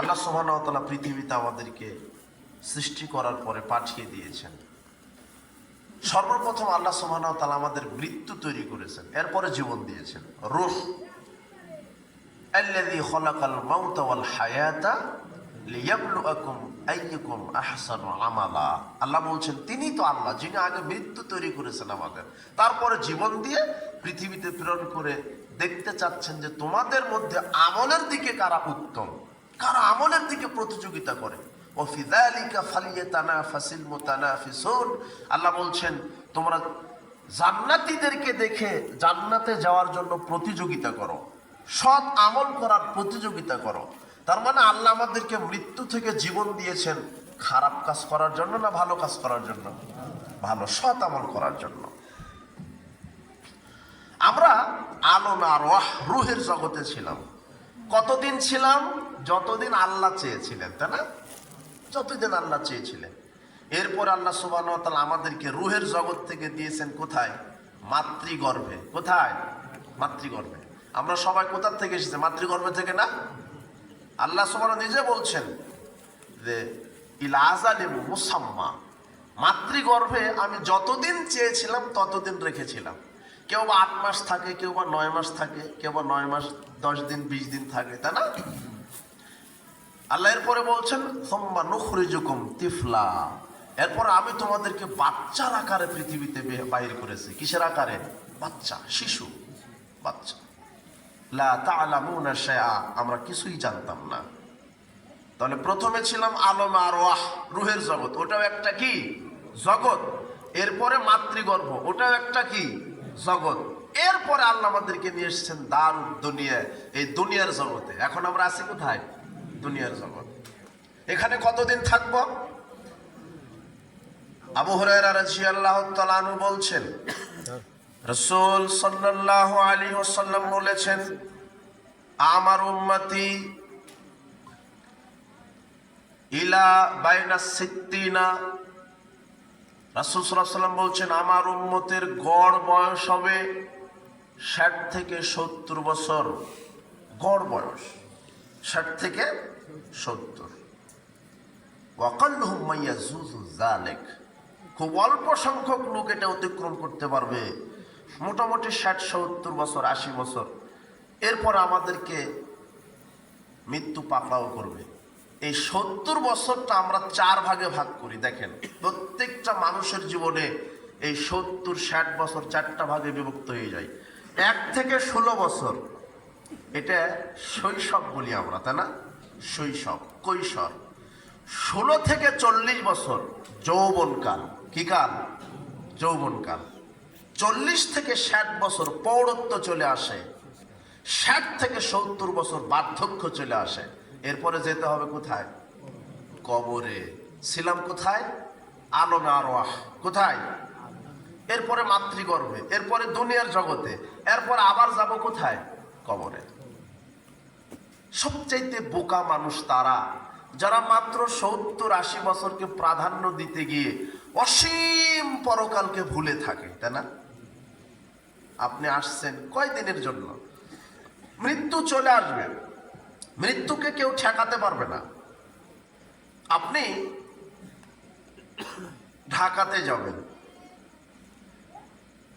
আল্লাহ সুবহানাহু ওয়া তাআলা পৃথিবীতে আমাদেরকে সৃষ্টি করার পরে পাঠিয়ে দিয়েছেন। সর্বপ্রথম আল্লাহ সুবহানাহু ওয়া তাআলা আমাদের মৃত্যু তৈরি করেছেন, এরপরে জীবন দিয়েছেন। রূহ, আল্লাযী খালাকাল মাউতা ওয়াল হায়াতা লিয়াবলুয়াকুম আইয়ুকুম আহসানু আমালা। আল্লাহ বলছেন তিনি তো আল্লাহ যিনি আগে মৃত্যু তৈরি করেছেন আমাদের, তারপরে জীবন দিয়ে পৃথিবীতে প্রেরণ করে দেখতে চাচ্ছেন যে তোমাদের মধ্যে আমলের দিকে কারা উত্তম, কারা আমলের দিকে প্রতিযোগিতা করে। ওয়াফি যালিকা ফালিয়াতানাফাসিল মুতানাফিসুন। আল্লাহ বলছেন তোমরা জান্নাতীদেরকে দেখে জান্নাতে যাওয়ার জন্য প্রতিযোগিতা করো, সৎ আমল করার প্রতিযোগিতা করো। তার মানে আল্লাহ আমাদেরকে মৃত্যু থেকে জীবন দিয়েছেন খারাপ কাজ করার জন্য না ভালো কাজ করার জন্য? ভালো, সৎ আমল করার জন্য। আমরা আলম আর রুহের জগতে ছিলাম। কতদিন ছিলাম? যতদিন আল্লাহ চেয়েছিলেন, তাই না? যতদিন আল্লাহ চেয়েছিলেন। এরপর আল্লাহ সুবহানাহু ওয়া তাআলা আমাদেরকে রুহের জগৎ থেকে দিয়েছেন কোথায়? মাতৃগর্ভে। কোথায়? মাতৃগর্ভে। আমরা সবাই কোথা থেকে এসেছি? মাতৃগর্ভে থেকে না? আল্লাহ সুবহানাহু নিজে বলছেন যে ইলা আযালিম মুসাম্মা, মাতৃগর্ভে আমি যতদিন চেয়েছিলাম ততদিন রেখেছিলাম। কেউ বা 8 মাস থাকে, কেউ বা 9 মাস থাকে, কেউ বা 9 মাস 10 দিন 20 দিন থাকে, তাই না? আল্লাহ এরপরে বলছেন সুম্মা নুখরিজুকুম তিফলা, এরপর আমি তোমাদেরকে বাচ্চার আকারে পৃথিবীতে বাইর করেছি। কিসের আকারে? বাচ্চা, শিশু, বাচ্চা। লা তা'লামুনা শাইআ, আমরা কিছুই জানতাম না। তাহলে প্রথমে ছিলাম আলম আর রুহের জগৎ, ওটাও একটা কি জগৎ। এরপরে মাতৃগর্ভ, ওটাও একটা কি জগৎ। এরপরে আল্লাহ আমাদেরকে নিয়ে এসেছেন দারুদ দুনিয়া, এই দুনিয়ার জগতে। এখন আমরা আছি কোথায়? দুনিয়ার জগৎ। এখানে কতদিন থাকবো? আবু হুরায়রা রাদিয়াল্লাহু তাআলা আনহু বলছেন রাসূল সাল্লাল্লাহু আলাইহি ওয়াসাল্লাম বলেছেন আমার উম্মতি ইলা বাইনা সিত্তিনা, রাসূল সাল্লাল্লাহু আলাইহি ওয়াসাল্লাম বলছেন আমার উম্মতের গড় বয়স হবে 60 থেকে 70 বছর। গড় বয়স 60 থেকে 70। ওয়াকাল্লুহুম মাইয়াজুজু যালিক, খুব অল্প সংখ্যক লোক এটা অতিক্রম করতে পারবে। মোটামুটি 60-70 বছর, 80 বছর। এরপর আমাদেরকে মৃত্যু পাকড়াও করবে। এই 70 বছরটা আমরা 4 ভাগে ভাগ করি। দেখেন প্রত্যেকটা মানুষের জীবনে এই 70-60 বছর 4টা ভাগে বিভক্ত হয়ে যায়। 1 থেকে 16 বছর এটা শৈশব বলি আমরা, তাই না? শৈশব, কৈশোর। 16 থেকে 40 বছর যৌবনকাল। কি কাল? যৌবনকাল। 40 থেকে 60 বছর প্রৌঢ়ত্ব চলে আসে। 60 থেকে 70 বছর বার্ধক্য চলে আসে। এরপরে যেতে হবে কোথায়? কবরে। ছিলাম কোথায়? আলমে আরওয়াহ। কোথায়? এরপরে মাতৃগর্ভে, এরপরে দুনিয়ার জগতে, এরপর আবার যাব কোথায়? কবরে। সবচাইতে বোকা মানুষ তারা যারা মাত্র 70-80 বছরকে প্রাধান্য দিতে গিয়ে অসীম পরকালকে ভুলে থাকে, তাই না? আপনি আসছেন কয়দিনের জন্য? মৃত্যু চলে আসবে, মৃত্যুকে কেউ ঠেকাতে পারবে না। আপনি ঢাকাতে যাবেন,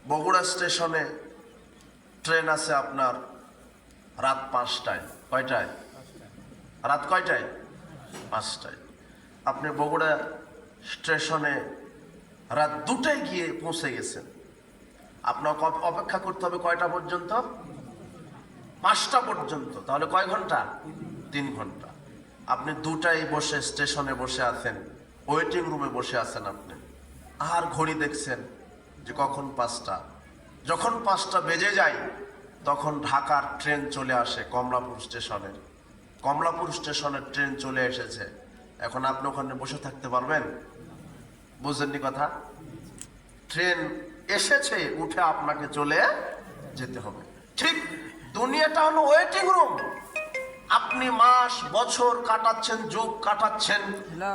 বগুড়া স্টেশনে ট্রেন আছে আপনার রাত 5টায়। কয়টায়? রাত কয়টায়? 5টায়। আপনি বগুড়া স্টেশনে রাত 2টায় গিয়ে পৌঁছে গেছেন। আপনাকে অপেক্ষা করতে হবে কয়টা পর্যন্ত? 5টা পর্যন্ত। তাহলে কয় ঘন্টা? 3 ঘন্টা। আপনি 2টায় বসে স্টেশনে বসে আছেন, ওয়েটিং রুমে বসে আছেন আপনি, আর ঘড়ি দেখছেন যে কখন 5টা। যখন 5টা বেজে যায় তখন ঢাকার ট্রেন চলে আসে কমলাপুর স্টেশনের। কমলাপুর স্টেশনের ট্রেন চলে এসেছে। এখন আপনি ওখানে বসে থাকতে পারবেন? বুঝেননি কথা? ট্রেন এসেছে, উঠে আপনাকে চলে যেতে হবে। ঠিক দুনিয়াটা হলো ওয়েটিং রুম। আপনি মাস বছর কাটাচ্ছেন, যুগ কাটাচ্ছেন,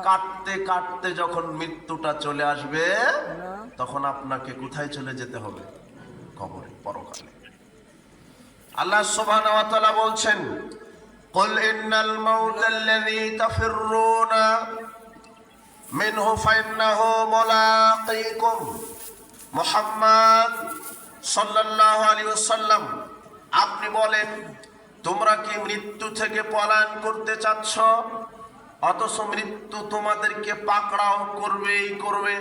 কাটতে কাটতে যখন মৃত্যুটা চলে আসবে তখন আপনাকে কোথায় চলে যেতে হবে? কবরে, পরকালে। আল্লাহ সুবহানাহু ওয়া তাআলা বলছেন قل إن الموت الذي تفرون منه فإنه ملاقيكم মুহাম্মদ সাল্লাল্লাহু আলাইহি ওয়াসাল্লাম, আপনি বলেন তোমরা কি মৃত্যু থেকে পলায়ন করতে চাচ্ছ, অথচ মৃত্যু তোমাদেরকে পাকড়াও করবেই করবে।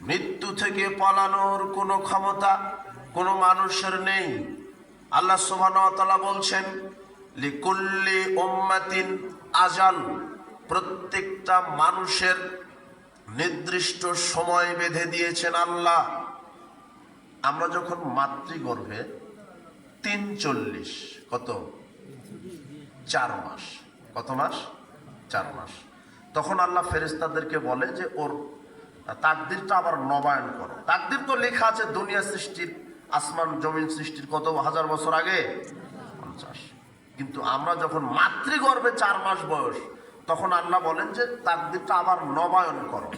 মৃত্যু থেকে পলানোর কোনো ক্ষমতা কোনো মানুষের নেই। আল্লাহ সুবহানাহু ওয়া তাআলা বলছেন লিকুল্লি উম্মাতিন আজাল, প্রত্যেকটা মানুষের নির্দিষ্ট সময় বেঁধে দিয়েছেন আল্লাহ। আমরা যখন মাতৃগর্ভে ৩৪ কত 4 মাস, কত মাস 4 মাস, তখন আল্লাহ ফেরেশতাদেরকে বলে যে ওর তাকদিরটা আবার নবায়ন করো। তাকদির তো লেখা আছে দুনিয়া সৃষ্টির, আসমান জমিন সৃষ্টির কত হাজার বছর আগে, 50। কিন্তু আমরা যখন মাতৃগর্ভে 4 মাস বয়স, তখন আল্লাহ বলেন যে তাকদিরটা আবার নবায়ন করো।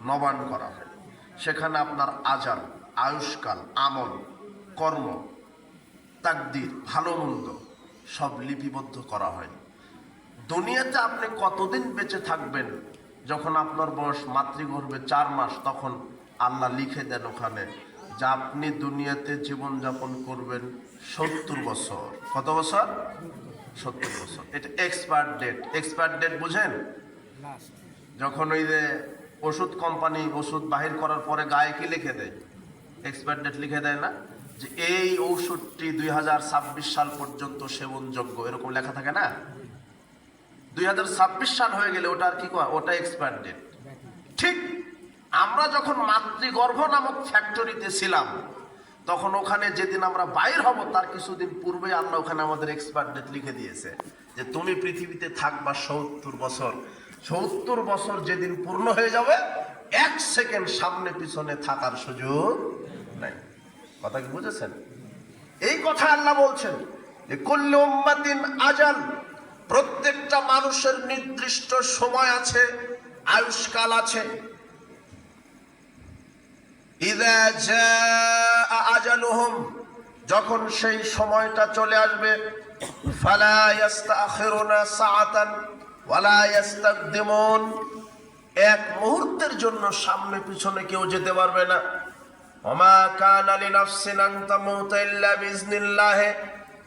নবায়ন করা হয়, সেখানে আপনার আজাল, আয়ুষ্কাল, আমল, কর্ম, তাকদির, ভালো মন্দ সব লিপিবদ্ধ করা হয়। দুনিয়াতে আপনি কতদিন বেঁচে থাকবেন, যখন আপনার বয়স মাতৃগর্ভে 4 মাস, তখন আল্লাহ লিখে দেন ওখানে যে আপনি দুনিয়াতে জীবনযাপন করবেন 70 বছর। কত বছর? 70 বছর। এটা এক্সপায়ার ডেট। এক্সপায়ার ডেট বুঝেন? যখন ওই যে ওষুধ কোম্পানি ওষুধ বাহির করার পরে গায়ে কি লিখে দেয়? এক্সপায়ার ডেট লিখে দেয় না, যে এই ঔষধটি 2026 সাল পর্যন্ত সেবনযোগ্য, এরকম লেখা থাকে না? 2026 সাল হয়ে গেলে ওটা আর কি কয়, ওটা এক্সপায়ার ডেট। ঠিক আমরা যখন মাতৃগর্ভ নামক ফ্যাক্টরিতে ছিলাম, তখন ওখানে যেদিন আমরা বাইর হব তার কিছুদিন পূর্বে আল্লাহ ওখানে আমাদের এক্সপায়ার ডেট লিখে দিয়েছে যে তুমি পৃথিবীতে থাকবা 70 বছর। 70 বছর যেদিন পূর্ণ হয়ে যাবে, 1 সেকেন্ড সামনে পিছনে থাকার সুযোগ নাই। কথা কি বুঝেছেন? এই কথা আল্লাহ বলছেন যে কুল্লু উম্মাতিন আজাল, প্রত্যেকটা মানুষের নির্দিষ্ট সময় আছে, আয়ুষ্কাল আছে। ইযা জাআ আজালুহুম, যখন সেই সময়টা চলে আসবে, ফালা ইস্তাখিরুনা সাআতান ওয়ালা ইস্তাকদিমুন, এক মুহূর্তের জন্য সামনে পিছনে কেউ যেতে পারবে না। ওমা কানা লিনাফসিন আন তামুতা ইল্লা বিইজনিল্লাহ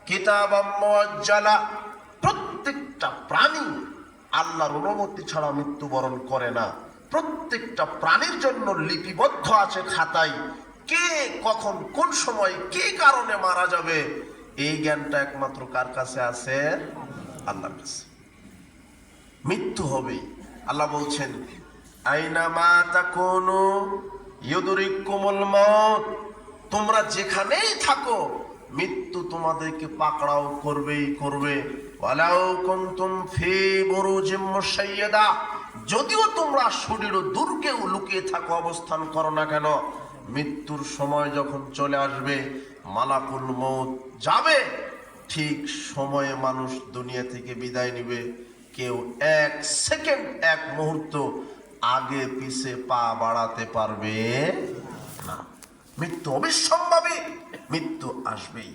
কিতাবাম মুআজ্জালা, প্রত্যেকটা প্রাণী আল্লাহর অনুমতি ছাড়া মৃত্যুবরণ করে না। প্রত্যেকটা প্রাণীর জন্য লিপিবদ্ধ আছে খাতায়, কে কখন কোন সময় কি কারণে মারা যাবে, এই জ্ঞানটা একমাত্র কার কাছে আছে? আল্লাহর কাছে। মৃত্যু হবেই। আল্লাহ বলছেন আইনামা তাকুনু ইউদরিকুমুল মাউত, তোমরা যেখানেই থাকো মৃত্যু তোমাদেরকে পাকড়াও করবেই করবে। ওয়ালাউ কুনতুম ফি বুরুজিম মুশাইয়াদা, যদিও তোমরা শরীর ও দুর্গেও লুকিয়ে থাকো, অবস্থান করো না কেন, মৃত্যুর সময় যখন চলে আসবে, মালাকুল মউত যাবে, ঠিক সময়ে মানুষ দুনিয়া থেকে বিদায় নিবে। কেউ 1 সেকেন্ড 1 মুহূর্ত আগে পিছে পা বাড়াতে পারবে না। মৃত্যু অবিসম্ভাবী, মৃত্যু আসবেই।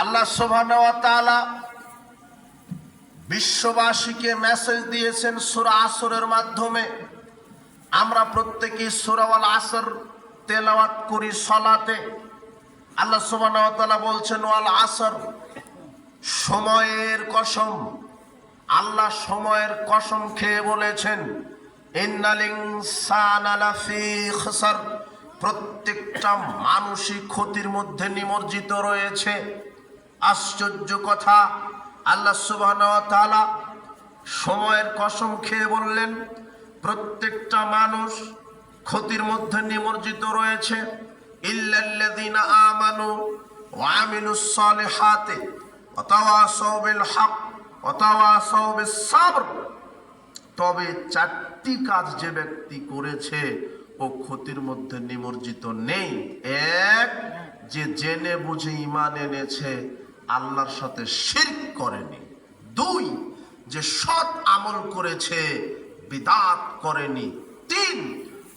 আল্লাহ সুবহানাহু ওয়া তাআলা বিশ্ববাসীকে মেসেজ দিয়েছেন সূরা আসরের মাধ্যমে। আমরা প্রত্যেকেই সূরা আল আসর তেলাওয়াত করি সালাতে। আল্লাহ সুবহানাহু ওয়া তাআলা বলছেন ওয়াল আসর, সময়ের কসম। আল্লাহ সময়ের কসম খেয়ে বলেছেন ইন্নাল ইনসানা লাফি খুসর, প্রত্যেকটা মানুষই ক্ষতির মধ্যে নিমজ্জিত রয়েছে। আশ্চর্য কথা, আল্লাহ সুবহানাহু ওয়া তাআলা সময়ের কসম খেয়ে বললেন প্রত্যেকটা মানুষ ক্ষতির মধ্যে নিমজ্জিত রয়েছে। ইল্লাল্লাযীনা আমানু ওয়া আমিলুস সালিহাতি ওয়া তাওয়াসাউ বিল হক ওয়া তাওয়াসাউ বিস সাবর, তবে 4টি কাজ যে ব্যক্তি করেছে ও ক্ষতির মধ্যে নিমজ্জিত নেই। 1, যে জেনে বুঝে ঈমান এনেছে, আল্লাহর সাথে শিরক করেনি। 2, যে সৎ আমল করেছে, বিদআত করেনি। 3,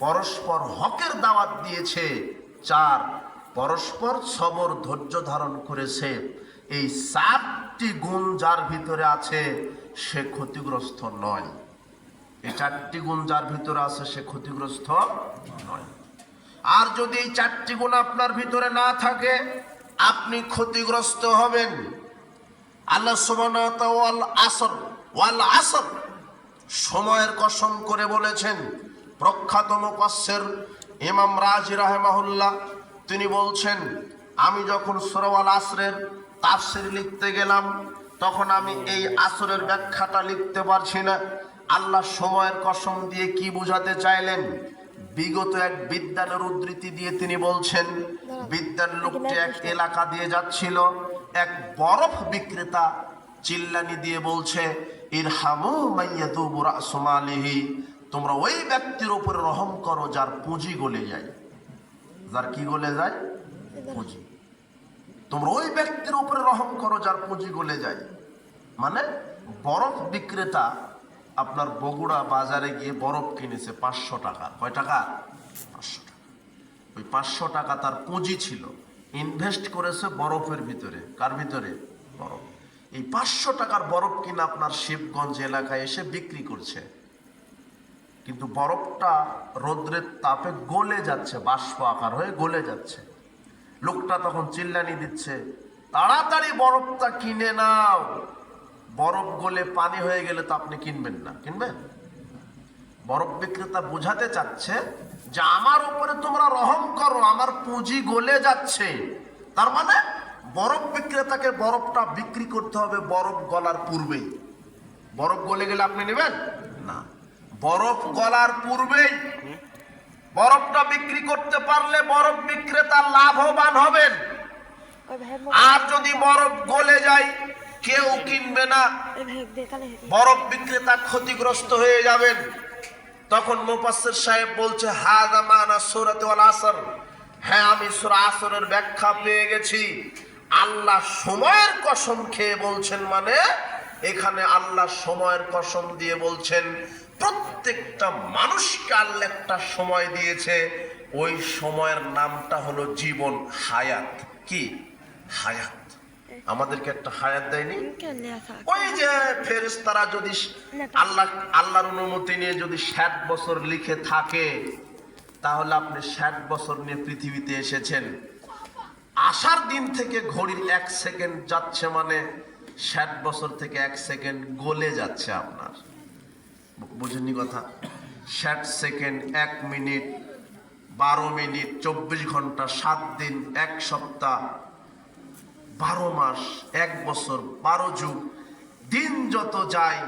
পরস্পর হকের দাওয়াত দিয়েছে। 4, পরস্পর সবর ধৈর্য ধারণ করেছে। এই 4টি গুণ যার ভিতরে আছে সে ক্ষতিগ্রস্ত নয়। এই 4টি গুণ যার ভিতরে আছে সে ক্ষতিগ্রস্ত নয়। আর যদি এই 4টি গুণ আপনার ভিতরে না থাকে আপনি ক্ষতিগ্রস্ত হবেন। আল্লাহ সুবহানাহু ওয়াল আসর সময়ের কসম করে বলেছেন। প্রখ্যাত মুফাসসির ইমাম রাজি রাহিমাহুল্লাহ তিনি বলছেন, আমি যখন সূরা আল আসরের তাফসীর লিখতে গেলাম তখন আমি এই আসরের ব্যাখ্যাটা লিখতে পারছি না। আল্লাহ সময়ের কসম দিয়ে কি বোঝাতে চাইলেন? বিগত এক বিদ্যানের উদ্ধৃতি দিয়ে তিনি বলছেন, বিদ্যান লোকটি এক এলাকা দিয়ে যাচ্ছিল, এক বরফ বিক্রেতা চিল্লানি দিয়ে বলছে, ইরহামু মাইয়াতুবু রাসু মালিহি, তোমরা ওই ব্যক্তির উপরে রহম করো যার পুঁজি গলে যায়। যার কি গলে যায়? পুঁজি। তোমরা ওই ব্যক্তির উপরে রহম করো যার পুঁজি গলে যায়। মানে বরফ বিক্রেতা আপনার বগুড়া বাজারে গিয়ে বরফ কিনেছে 500 টাকা। কয় টাকা? 500 টাকা। ওই 500 টাকা তার পুঁজি ছিল, ইনভেস্ট করেছে বরফের ভিতরে। কার ভিতরে? বরফ। এই 500 টাকার বরফ কিনা আপনার শিবগঞ্জ এলাকায় এসে বিক্রি করছে, কিন্তু বরফটা রোদ্রের তাপে গলে যাচ্ছে, বাষ্প আকার হয়ে গলে যাচ্ছে। লোকটা তখন চিল্লানি দিচ্ছে, তাড়াতাড়ি বরফটা কিনে নাও, বরফ গলে পানি হয়ে গেলে তো আপনি কিনবেন না। কিনবেন? বরফ বিক্রেতা বোঝাতে চাচ্ছে যে আমার উপরে তোমরা রহম করো, আমার পুঁজি গলে যাচ্ছে। তার মানে বরফ বিক্রেতাকে বরফটা বিক্রি করতে হবে বরফ গলার পূর্বেই। বরফ গলে গেলে আপনি নেবেন না, বরফ গলার পূর্বেই বরফটা বিক্রি করতে পারলে বরফ বিক্রেতা লাভবান হবেন। আর যদি বরফ গলে যায় কেউ কিনবে না, বরফ বিক্রেতা ক্ষতিগ্রস্ত হয়ে যাবেন। তখন মুফাসসির সাহেব বলছে, হাযা মানা সূরাত আল আসর। হ্যাঁ, আমি সূরা আসরের ব্যাখ্যা পেয়ে গেছি। আল্লাহ সময়ের কসম খেয়ে বলছেন, মানে এখানে আল্লাহ সময়ের কসম দিয়ে বলছেন প্রত্যেকটা মানুষকে আল্লাহ একটা সময় দিয়েছে, ওই সময়ের নামটা হলো জীবন, হায়াত। কি? হায়াত। আমাদেরকে একটা হায়াত দেয়নি? ওই যে ফেরেশতারা যদি আল্লাহর অনুমতি নিয়ে যদি 60 বছর লিখে থাকে, তাহলে আপনি 60 বছর নিয়ে পৃথিবীতে এসেছেন। আসার দিন থেকে ঘড়ির 1 সেকেন্ড যাচ্ছে, মানে 60 বছর থেকে 1 সেকেন্ড গলে যাচ্ছে আপনার। বুঝেননি কথা? 60 সেকেন্ড, 1 মিনিট, 12 মিনিট, 24 ঘন্টা, 7 দিন, 1 সপ্তাহ, 12 মাস, 1 বছর, 12 যুগ। দিন যত যায়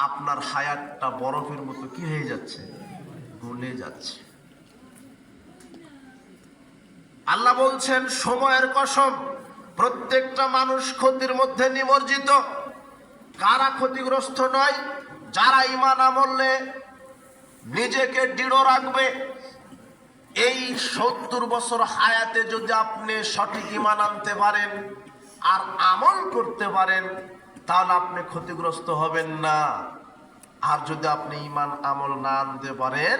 আপনার হায়াতটা বরফের মতো কি হয়ে যাচ্ছে? গলে যাচ্ছে। আল্লাহ বলছেন সময়ের কসম, প্রত্যেকটা মানুষ ক্ষতির মধ্যে নিমজ্জিত। কারা ক্ষতিগ্রস্ত নয়? যারা ঈমান আমলে নিজেকে দৃঢ় রাখবে। এই 70 বছর হায়াতে যদি আপনি সঠিক ঈমান আনতে পারেন আর আমল করতে পারেন, তাহলে আপনি ক্ষতিগ্রস্ত হবেন না। আর যদি আপনি ঈমান আমল না আনতে পারেন,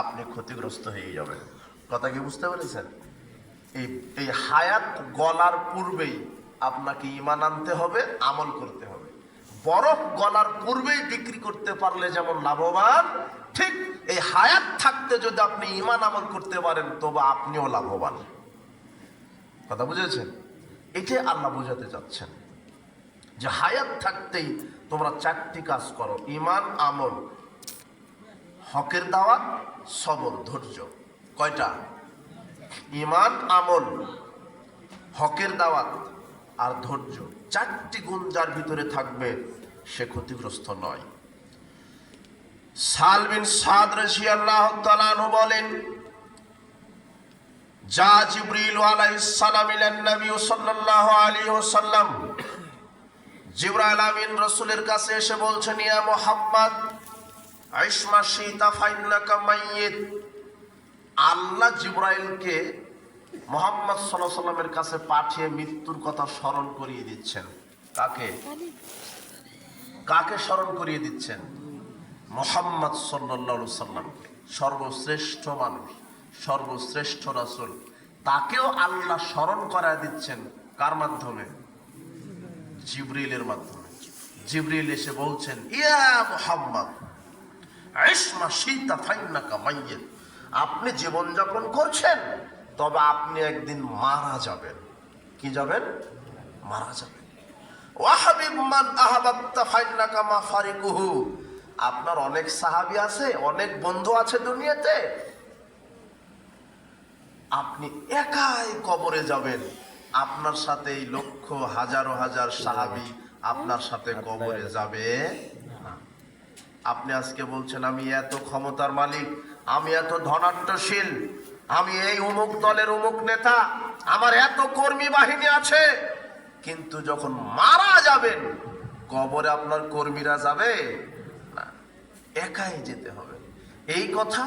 আপনি ক্ষতিগ্রস্ত হয়ে যাবেন। কথা কি বুঝতে পেরেছেন? এই হায়াত গলার পূর্বেই আপনাকে ঈমান আনতে হবে, আমল করতে হবে। বরফ গলার পূর্বেই বিক্রি করতে পারলে যেমন লাভবান, ঠিক এই হায়াত থাকতে যদি আপনি ঈমান আমল করতে পারেন তবে আপনিও লাভবান। কথা বুঝেছেন? এটাই আল্লাহ বোঝাতে চাচ্ছেন যে হায়াত থাকতেই তোমরা 4টি কাজ করো, ঈমান আমল, হকের দাওয়াত, সবর, ধৈর্য। কয়টা? ঈমান আমল, হকের দাওয়াত আর ধৈর্য। 4টি গুণ যার ভিতরে থাকবে সে ক্ষতিগ্রস্ত নয়। সাল বিন সাদ রাদিয়াল্লাহু তাআলা আনহু বলেন, যা জিবরিল আলাইহিস সালাম ইলান নবী সাল্লাল্লাহু আলাইহি ওয়াসাল্লাম, জিবরাইল আমিন রাসূলের কাছে এসে বলছেন, ইয়া মুহাম্মদ আইশমা শিতা ফাইন্নাকা মাইয়িত। আল্লাহ জিবরাইলকে মুহাম্মদ সাল্লাল্লাহু আলাইহি ওয়াসাল্লামের কাছে পাঠিয়ে মৃত্যুর কথা স্মরণ করিয়ে দিচ্ছেন। কাকে? কাকে স্মরণ করিয়ে দিচ্ছেন? মুহাম্মদ সাল্লাল্লাহু আলাইহি ওয়াসাল্লামকে, সর্বশ্রেষ্ঠ মানুষ, সর্বশ্রেষ্ঠ রাসূল। তাকেও আল্লাহ স্মরণ করায় দিচ্ছেন। কার মাধ্যমে? জিবরিলের মাধ্যমে। জিবরিল এসে বলছেন, ইয়া মুহাম্মদ ইসমা শীতা ফাইন্নাকা মাইয়িত, আপনি জীবনযাপন করছেন, তবে আপনি একদিন মারা যাবেন। কি যাবেন? মারা যাবেন। ওয়াহাবিব মান আহাবাত্তা ফাইন্নাকা মাফারিকুহু, আপনার অনেক সাহাবী আছে, অনেক বন্ধু আছে দুনিয়াতে, আপনি একাই কবরে যাবেন, আপনার সাথে এই লক্ষ হাজারো হাজার সাহাবী আপনার সাথে কবরে যাবে না। আপনি আজকে বলছেন আমি এত ক্ষমতার মালিক, আমি এত ধনাঢ্যশীল, আমি এই অমুক দলের অমুক নেতা, আমার এত কর্মী বাহিনী আছে, কিন্তু যখন মারা যাবেন কবরে আপনার কর্মীরা যাবে না, একাই যেতে হবে। এই কথা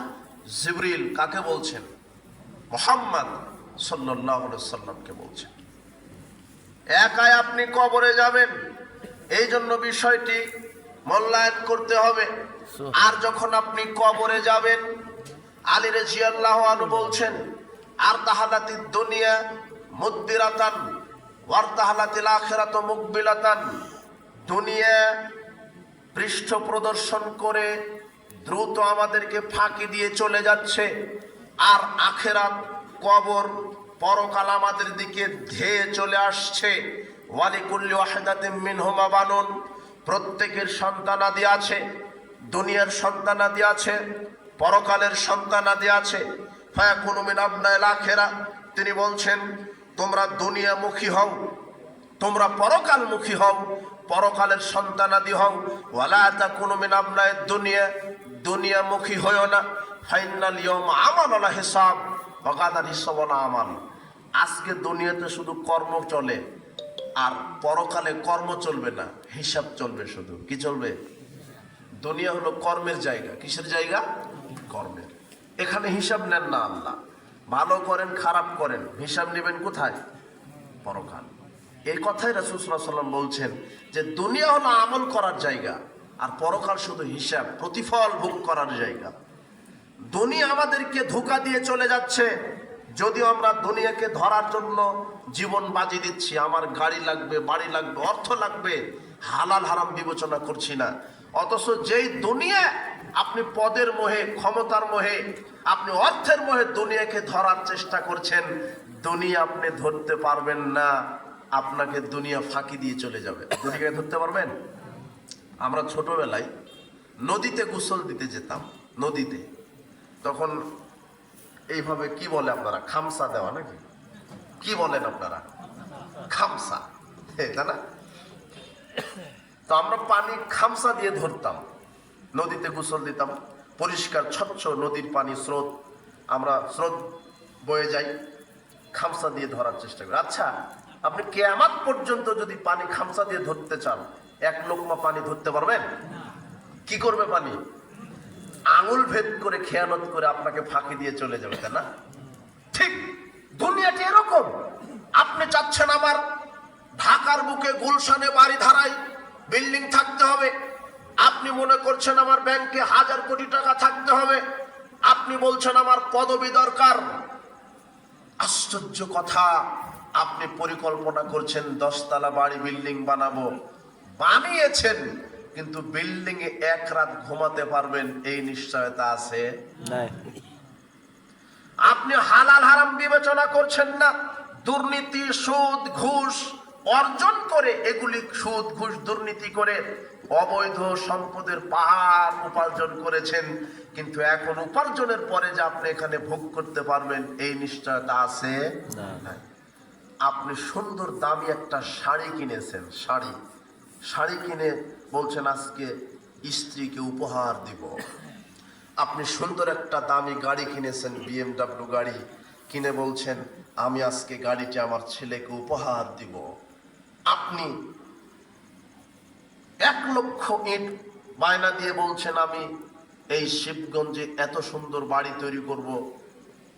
জিবরিল কাকে বলছেন? মুহাম্মদ সাল্লাল্লাহু আলাইহি সাল্লামকে বলছেন। একাই আপনি কবরে যাবেন, এই জন্য বিষয়টি মূল্যায়ন করতে হবে। আর যখন আপনি কবরে যাবেন, আলী রাদিয়াল্লাহু আনহু বলছেন, আর তাহালাতিদ দুনিয়া মুদবিরাতান ওয়ার তাহালাতিল আখিরাতু মুকবিলাতান, দুনিয়া পৃষ্ঠ প্রদর্শন করে দ্রুত আমাদেরকে ফাঁকি দিয়ে চলে যাচ্ছে, আর আখিরাত কবর পরকাল আমাদের দিকে ধেয়ে চলে আসছে। ওয়ালিকুল্লি ওয়াহিদাতিন মিনহুমা বানুন, প্রত্যেকের সন্তানাদি আছে, দুনিয়ার সন্তানাদি আছে, পরকালের সন্তানাদি আছে। ফায়াকুনু মিন আবনাইল আখিরা, তিনি বলছেন তোমরা দুনিয়ামুখী হও, তোমরা পরকালমুখী হও, পরকালের সন্তানাদি হও। ওয়ালা তাকুনু মিন আবনাইদ দুনিয়া, দুনিয়ামুখী হইও না। ফাইনাল ইয়াউমা আমালুল হিসাব ওয়া গাদান হিসাবুল আমাল, আজকে দুনিয়াতে শুধু কর্ম চলে, আর পরকালে কর্ম চলবে না, হিসাব চলবে। শুধু কি চলবে? দুনিয়া হলো কর্মের জায়গা। কিসের জায়গা? কর্মের। এখানে হিসাব নেন না আল্লাহ, ভালো করেন খারাপ করেন, হিসাব নেবেন কোথায়? পরকাল। এই কথাই রাসূল সাল্লাল্লাহু আলাইহি ওয়াসাল্লাম বলছেন যে দুনিয়া হলো আমল করার জায়গা, আর পরকাল শুধু হিসাব প্রতিফল ভোগ করার জায়গা। দুনিয়া আমাদেরকে ধোঁকা দিয়ে চলে যাচ্ছে, যদিও আমরা দুনিয়াকে ধরার জন্য জীবন বাজি দিচ্ছি, আমার গাড়ি লাগবে, বাড়ি লাগবে, অর্থ লাগবে, হালাল হারাম বিবেচনা করছি না। অথচ যেই দুনিয়া আপনি পদের মোহে, ক্ষমতার মোহে, আপনি অর্থের মোহে দুনিয়াকে ধরার চেষ্টা করছেন, দুনিয়া আপনি ধরতে পারবেন না, আপনাকে দুনিয়া ফাঁকি দিয়ে চলে যাবে। দুনিয়াকে ধরতে পারবেন? আমরা ছোটবেলায় নদীতে গোসল দিতে যেতাম, নদীতে তখন এইভাবে কি বলে আপনারা? খামসা দেওয়া নাকি? কি বলেন আপনারা? খামসা, তাই না? তো আমরা পানি খামসা দিয়ে ধরতাম, নদীতে গোসল দিতাম, পরিষ্কার স্বচ্ছ নদীর পানি, স্রোত, আমরা স্রোত বয়ে যাই, খামসা দিয়ে ধরার চেষ্টা করি। আচ্ছা, আপনি কিয়ামত পর্যন্ত যদি পানি খামসা দিয়ে ধরতে চান, এক লোকমা পানি ধরতে পারবেন? কি করবে পানি? আঙুল ভেদ করে, খেয়ানত করে আপনাকে ফাঁকি দিয়ে চলে যাবে, তাই না? ঠিক দুনিয়াটি এরকম। আপনি চাচ্ছেন আমার ঢাকার বুকে গুলশানে বাড়ি ধারায় বিল্ডিং থাকতে হবে, আপনি মনে করছেন আমার ব্যাংকে 1000 কোটি টাকা থাকতে হবে, আপনি বলছেন আমার পদবি দরকার। আশ্চর্য কথা, আপনি পরিকল্পনা করছেন 10 তলা বাড়ি বিল্ডিং বানাবো, বানিয়েছেন, কিন্তু বিল্ডিং এ এক রাত ঘুমাতে পারবেন এই নিশ্চয়তা আছে? আপনি হালাল হারাম বিবেচনা করছেন না, দুর্নীতি, সুদ, ঘুষ অর্জন করে, এগুলি সুদ, ঘুষ, দুর্নীতি করে অবৈধ সম্পদের পাহাড় উপার্জন করেছেন, কিন্তু এখন উপার্জনের পরে যে আপনি এখানে ভোগ করতে পারবেন এই নিশ্চয়তা আছে? না। আপনি সুন্দর দামি একটা শাড়ি কিনেছেন, শাড়ি কিনে বলছেন আজকে স্ত্রীকে উপহার দিব। আপনি সুন্দর একটা দামি গাড়ি কিনেছেন, BMW গাড়ি কিনে বলছেন আমি আজকে গাড়িটি আমার ছেলেকে উপহার দিব। আপনি 1 লক্ষ ইট বায়না দিয়ে বলছেন আমি এই শিবগঞ্জে এত সুন্দর বাড়ি তৈরি করব,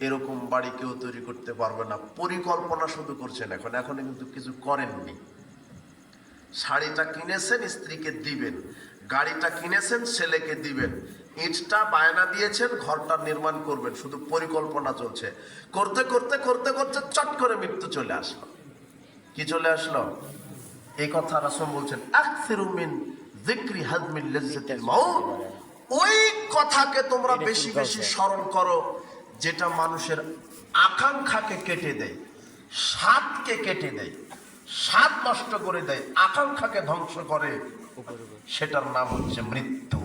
এরকম বাড়ি কেউ তৈরি করতে পারবে না। পরিকল্পনা শুধু করছেন, এখনো কিন্তু কিছু করেননি। শাড়িটা কিনেছেন, স্ত্রীকে দিবেন, গাড়িটা কিনেছেন, ছেলেকে দিবেন, ইটটা বায়না দিয়েছেন, ঘরটা নির্মাণ করবেন, শুধু পরিকল্পনা চলছে। করতে করতে করতে করতে চট করে মৃত্যু চলে আসলো। কি চলে আসলো? এই কথা রাসূল বলছেন আকসিরু মিন যিকরি হাজমিল লাজ্জাতিল মাউত, ওই কথাকে তোমরা বেশি বেশি স্মরণ করো যেটা মানুষের আকাঙ্ক্ষাকে কেটে দেয়, স্বাদকে কেটে দেয়, স্বাদ নষ্ট করে দেয়, আকাঙ্ক্ষাকে ধ্বংস করে। সেটার নাম হচ্ছে মৃত্যু।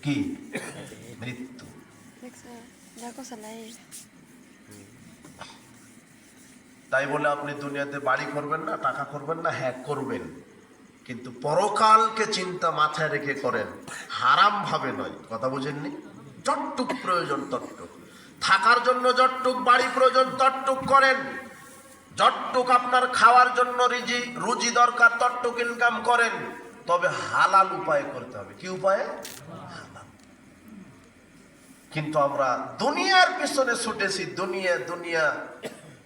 কি? মৃত্যু। তাই বলে আপনি দুনিয়াতে বাড়ি করবেন না, টাকা করবেন না? হ্যাঁ করবেন, কিন্তু পরকালকে চিন্তা মাথায় রেখে করেন, হারাম ভাবে নয়। কথা বুঝেননি? যতটুক প্রয়োজন ততটুক, থাকার জন্য যতটুক বাড়ি প্রয়োজন ততটুক করেন, যতটুক আপনার খাওয়ার জন্য রুজি দরকার ততটুক ইনকাম করেন, তবে হালাল উপায়ে করতে হবে। কি উপায়ে? হালাল। কিন্তু আমরা দুনিয়ার পিছনে ছুটেছি, দুনিয়া দুনিয়া,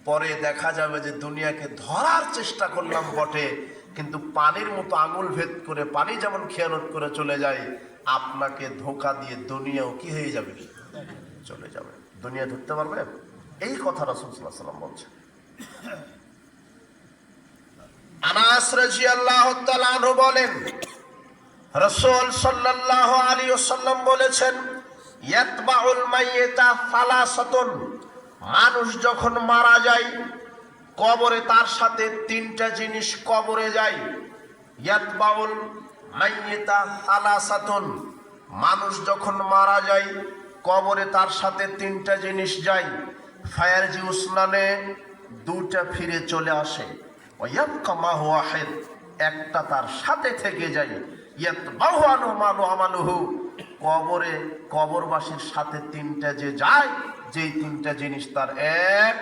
পরে দেখা যাবে যে দুনিয়াকে ধরার চেষ্টা করলাম বটে, কিন্তু পানির মতো আঙুল ভেদ করে, পানি যেমন খেয়ানত করে চলে যায়, আপনাকে ধোঁকা দিয়ে দুনিয়াও কি হয়ে যাবে? চলে যাবে। দুনিয়া ধরতে পারবে? এই কথা রাসূল সাল্লাল্লাহু আলাইহি ওয়াসাল্লাম বলছেন। আনাস রাদিয়াল্লাহু তাআলা আনহু বলেন, রাসূল সাল্লাল্লাহু আলাইহি ওয়াসাল্লাম বলেছেন, ইয়াতবাউল মাইয়িতা সালাসাতুন, মানুষ যখন মারা যায় কবরে তার সাথে তিনটা জিনিস কবরে যায়। ইয়াতবাউল মাইয়িতা সালাসাতুন, মানুষ যখন মারা যায় কবরে তার সাথে তিনটা জিনিস যায়। ফায়ারজি উসনানে দুটা ফিরে চলে আসে, ওয়ায়াবকা মা হুয়া ওয়াহিদ, একটা তার সাথে থেকে যায়। ইয়াতবাহু আনহু মালু আমালুহু, কবরে কবরবাসীর সাথে তিনটা যে যায়, যেই তিনটা জিনিস তার: এক,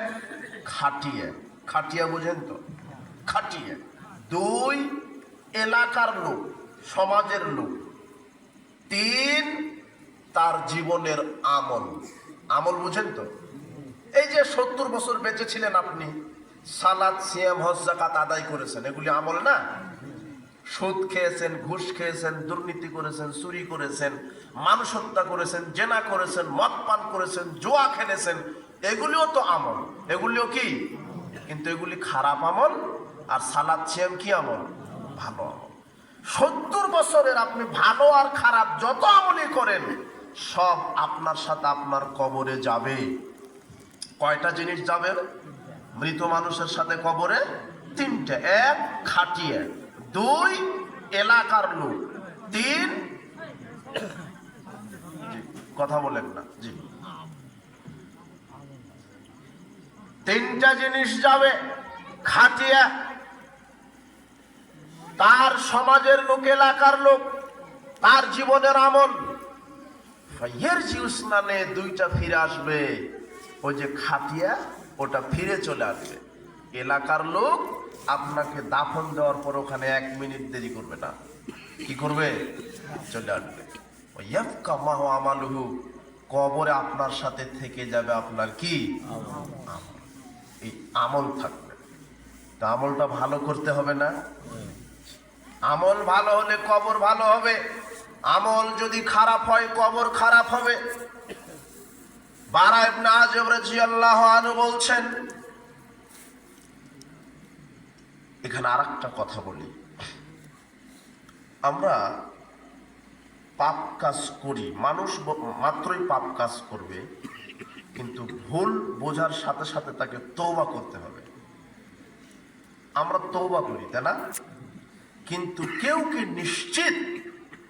খাটিয়া, খাটিয়া বুঝেন তো? খাটিয়া। দুই, এলাকার লোক, সমাজের লোক। তিন, তার জীবনের আমল। আমল বুঝেন তো? এই যে 70 বছর বেঁচে ছিলেন আপনি, সালাত, সিয়াম, হজ, যাকাত আদায় করেছেন, এগুলি আমল না? সুদ খেয়েছেন, ঘুষ খেয়েছেন, দুর্নীতি করেছেন, চুরি করেছেন, মানুষ হত্যা করেছেন, জেনা করেছেন, মদ পান করেছেন, জুয়া খেলেছেন, এগুলিও তো আমল। এগুলিও কি? কিন্তু এগুলি খারাপ আমল। আর সালাত, সিয়াম কি আমল? ভালো আমল। 70 বছরের আপনি ভালো আর খারাপ যত আমলই করেন, সব আপনার সাথে আপনার কবরে যাবে। কয়টা জিনিস যাবে মৃত মানুষের সাথে কবরে? তিনটা। এক, খাটিয়া। দুই, এলাকার লোক। তিন, কথা বলেন না জি, তিনটা জিনিস যাবে। খাটিয়া, তার সমাজের লোক, এলাকার লোক, তার জীবনের আমল। ফাইয়ের জিউসনানে দুইটা ফিরে আসবে। ওই যে খাটিয়া, ওটা ফিরে চলে আসবে। এলাকার লোক আপনাকে দাফন দেওয়ার পর ওখানে 1 মিনিট দেরি করবে না। কি করবে? চলে আসবে। ওয়ায়াবকা মা হুয়া আমালুহু, কবরে আপনার সাথে থেকে যাবে আপনার কি? আমল। এই আমল থাকবে। তা আমলটা ভালো করতে হবে না? আমল ভালো হলে কবর ভালো হবে। আমল যদি খারাপ হয় কবর খারাপ হবে। বারা ইবনে আযিব রাদিয়াল্লাহু আনহু বলছেন, এখানে আরেকটা কথা বলি, আমরা পাপ কাজ করি, মানুষ মাত্রই পাপ কাজ করবে, কিন্তু ভুল বোঝার সাথে সাথে তাকে তওবা করতে হবে। আমরা তওবা করি, তাই না? কিন্তু কেউ কি নিশ্চিত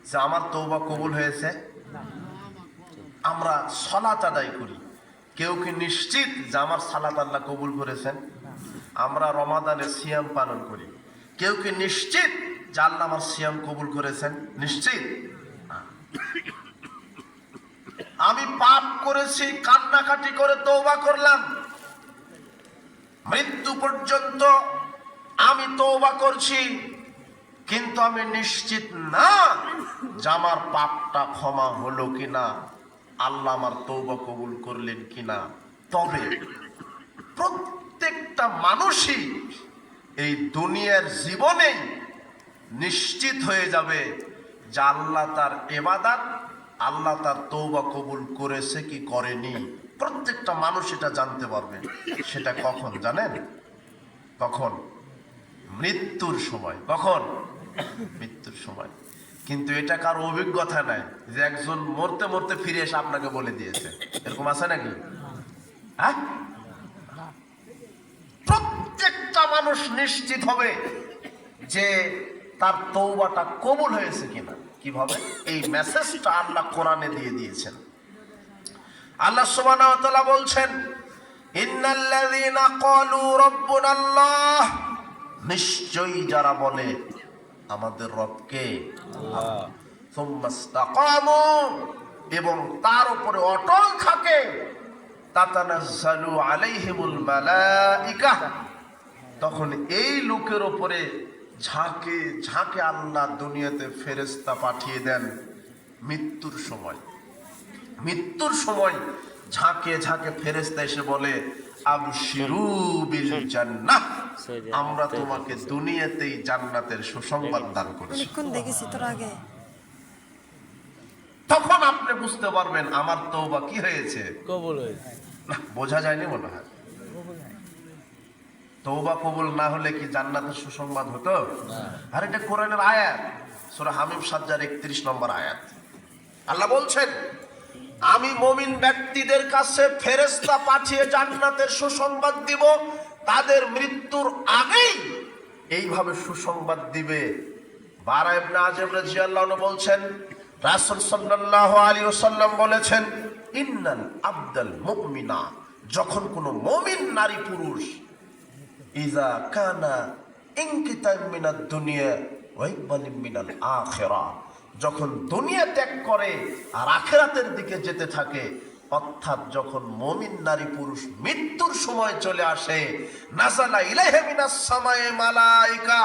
যে আমার তওবা কবুল হয়েছে? আমরা সালাত আদায় করি, কেউ কি নিশ্চিত যে আমার সালাত আল্লাহ কবুল করেছেন? আমরা রমাদানে সিয়াম পালন করি, কেউ কি নিশ্চিত যে আল্লাহ আমার সিয়াম কবুল করেছেন? নিশ্চিত? আমি পাপ করেছি, কান্নাকাটি করে তওবা করলাম, মৃত্যু পর্যন্ত আমি তওবা করছি, কিন্তু আমি নিশ্চিত না যে আমার পাপটা ক্ষমা হলো কিনা, আল্লাহ আমার তওবা কবুল করলেন কিনা। তবে প্রত্যেকটা মানুষই এই দুনিয়ার জীবনে নিশ্চিত হয়ে যাবে যে আল্লাহ তার ইবাদত, আল্লাহ তার তওবা কবুল করেছে কি করেনি। প্রত্যেকটা মানুষ এটা জানতে পারবে। সেটা কখন জানেন? তখন মৃত্যুর সময়। কখন? মৃত্যুর সময়। কিন্তু এটা কারো অভিজ্ঞতা নাই যে একজন মরতে মরতে ফিরে এসে আপনাকে বলে দিয়েছে, এরকম আছে নাকি? হ্যাঁ, প্রত্যেকটা মানুষ নিশ্চিত হবে যে তার তওবাটা কবুল হয়েছে কিনা। কিভাবে? এই মেসেজটা আল্লাহ কোরআনে দিয়ে দিয়েছেন। আল্লাহ সুবহানাহু ওয়া তাআলা বলছেন, ইন্নাল্লাযীনা ক্বালু রাব্বুনাল্লাহ, নিশ্চয়ই যারা বলে আমাদের রবকে আল্লাহ, সুম্মাস্তাকামু, এবং তার উপরে অটল থাকে, তাতানাজ্জালু আলাইহিমুল মালাইকা, তখন এই লোকের উপরে ঝাঁকে ঝাঁকে আল্লাহ দুনিয়াতে ফেরেশতা পাঠিয়ে দেন মৃত্যুর সময়। মৃত্যুর সময় ঝাঁকে ঝাঁকে ফেরেশতা এসে বলে, আবশিরু বিল জান্নাহ, আমরা তোমাকে দুনিয়াতেই জান্নাতের সুসংবাদ দান করছি। তখন আপনি বুঝতে পারবেন আমার তওবা কি হয়েছে, কবুল হয়েছে। না, বোঝা যায়নি মনে হয়। তওবা কবুল না হলে কি জান্নাতের সুসংবাদ হতো? আর এটা কোরআনের আয়াত, সূরা হামিম 7:31 নম্বর আয়াত। আল্লাহ বলছেন, আমি মুমিন ব্যক্তিদের কাছে ফেরেশতা পাঠিয়ে জান্নাতের সুসংবাদ দিব, তাদের মৃত্যুর আগেই এইভাবে সুসংবাদ দিবে। বারা ইবনে আযিব রাদিয়াল্লাহু আনহু বলছেন, রাসূল সাল্লাল্লাহু আলাইহি ওয়াসাল্লাম বলেছেন, ইন্নাল আবদাল মুমিনা, যখন কোনো মুমিন নারী পুরুষ ইজা কানা ইনকিতাম মিনাদ দুনিয়া ওয়া ইকবালিম মিনাল আখিরা, যখন দুনিয়া ত্যাগ করে আর আখিরাতের দিকে যেতে থাকে, অর্থাৎ যখন মুমিন নারী পুরুষ মৃত্যুর সময় চলে আসে, নাযালা ইলাইহি মিনাস সামায়ে মালাইকা,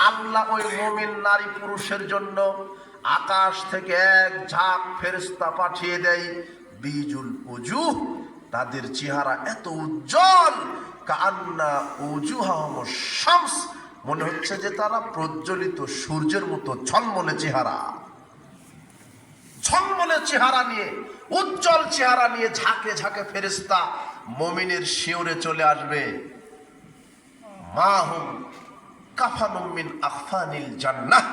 আল্লাহ ওই মুমিন নারী পুরুষের জন্য আকাশ থেকে এক ঝাঁক ফেরেশতা পাঠিয়ে দেয়। বিজুল উজুহ, তাদের চেহারা এত উজ্জ্বল, কান্না উজুহাহুম শামস, মনে হচ্ছে যে তারা প্রজ্বলিত সূর্যের মতো ঝলমলে চেহারা, ঝলমলে চেহারা নিয়ে, উজ্জ্বল চেহারা নিয়ে ঝাঁকে ঝাঁকে ফেরেশতা মুমিনের শিওরে চলে আসবে। মাহুম কাফানুম মিন আফানিল জান্নাহ,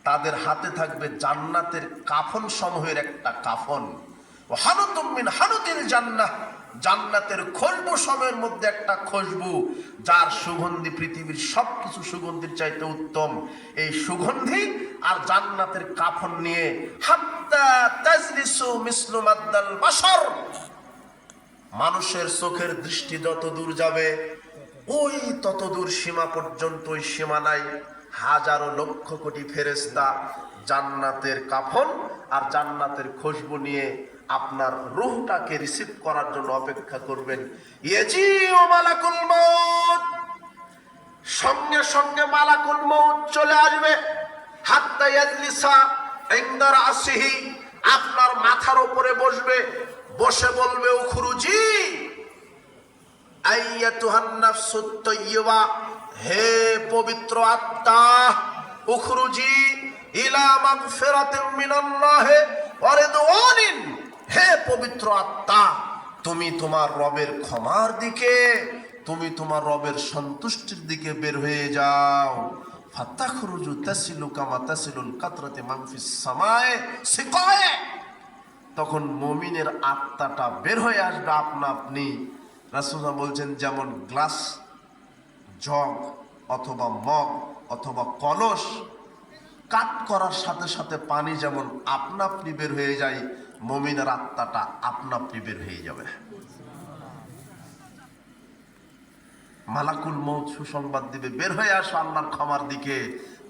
তাদের হাতে থাকবে জান্নাতের কাফন সমূহের একটা কাফন। ওয়া হানুতুম মিন হানুতিল জান্নাহ, জান্নাতের খুশবু সমূহের মধ্যে একটা খুশবু, যার সুগন্ধি পৃথিবীর সবকিছু সুগন্ধির চাইতে উত্তম। এই সুগন্ধি আর জান্নাতের কাফন নিয়ে হাত্তা তাজলিসু মিসলু মাদ্দাল বাশার, মানুষের চোখের দৃষ্টি যত দূর যাবে ওই তত দূর সীমা পর্যন্ত, ওই সীমানায় হাজারো লক্ষ কোটি ফেরেশতা জান্নাতের কাফন আর জান্নাতের খুশবু নিয়ে আপনার রূহটাকে রিসিভ করার জন্য অপেক্ষা করবেন। ইয়াজিউ মালাকুল মউত, সঙ্গে সঙ্গে মালাকুল মউত চলে আসবে। হাত্তা ইয়াজলিসা ইনদা রাসিহি, আপনার মাথার উপরে বসবে, বসে বলবে, উখরুজি আইয়াতুহান নাফসুত তাইয়্যিবা, হে পবিত্র আত্মা, উখরুজি ইলা মাগফিরাতিম মিনাল্লাহি ওয়া রিদওয়ানিন, হে পবিত্র আত্মা, তুমি তোমার রবের ক্ষমার দিকে, তুমি তোমার রবের সন্তুষ্টির দিকে বের হয়ে যাও। ফাতাখরুজু তাসিলু কামা তাসিলুল কাতরাতু মান ফিস সামায়ে সিকায়ে, তখন মুমিনের আত্মাটা বের হয়ে আসবে আপনা আপনি। রাসূলুল্লাহ বলছেন, যেমন গ্লাস, জগ অথবা মগ অথবা কলস কাট করার সাথে সাথে পানি যেমন আপনা আপনি বের হয়ে যায়, মুমিনের আত্মাটা আপনা আপনি বের হয়ে যাবে। মালাকুল মউত সুসংবাদ দিবে, বের হয়ে আসো আল্লাহর ক্ষমার দিকে।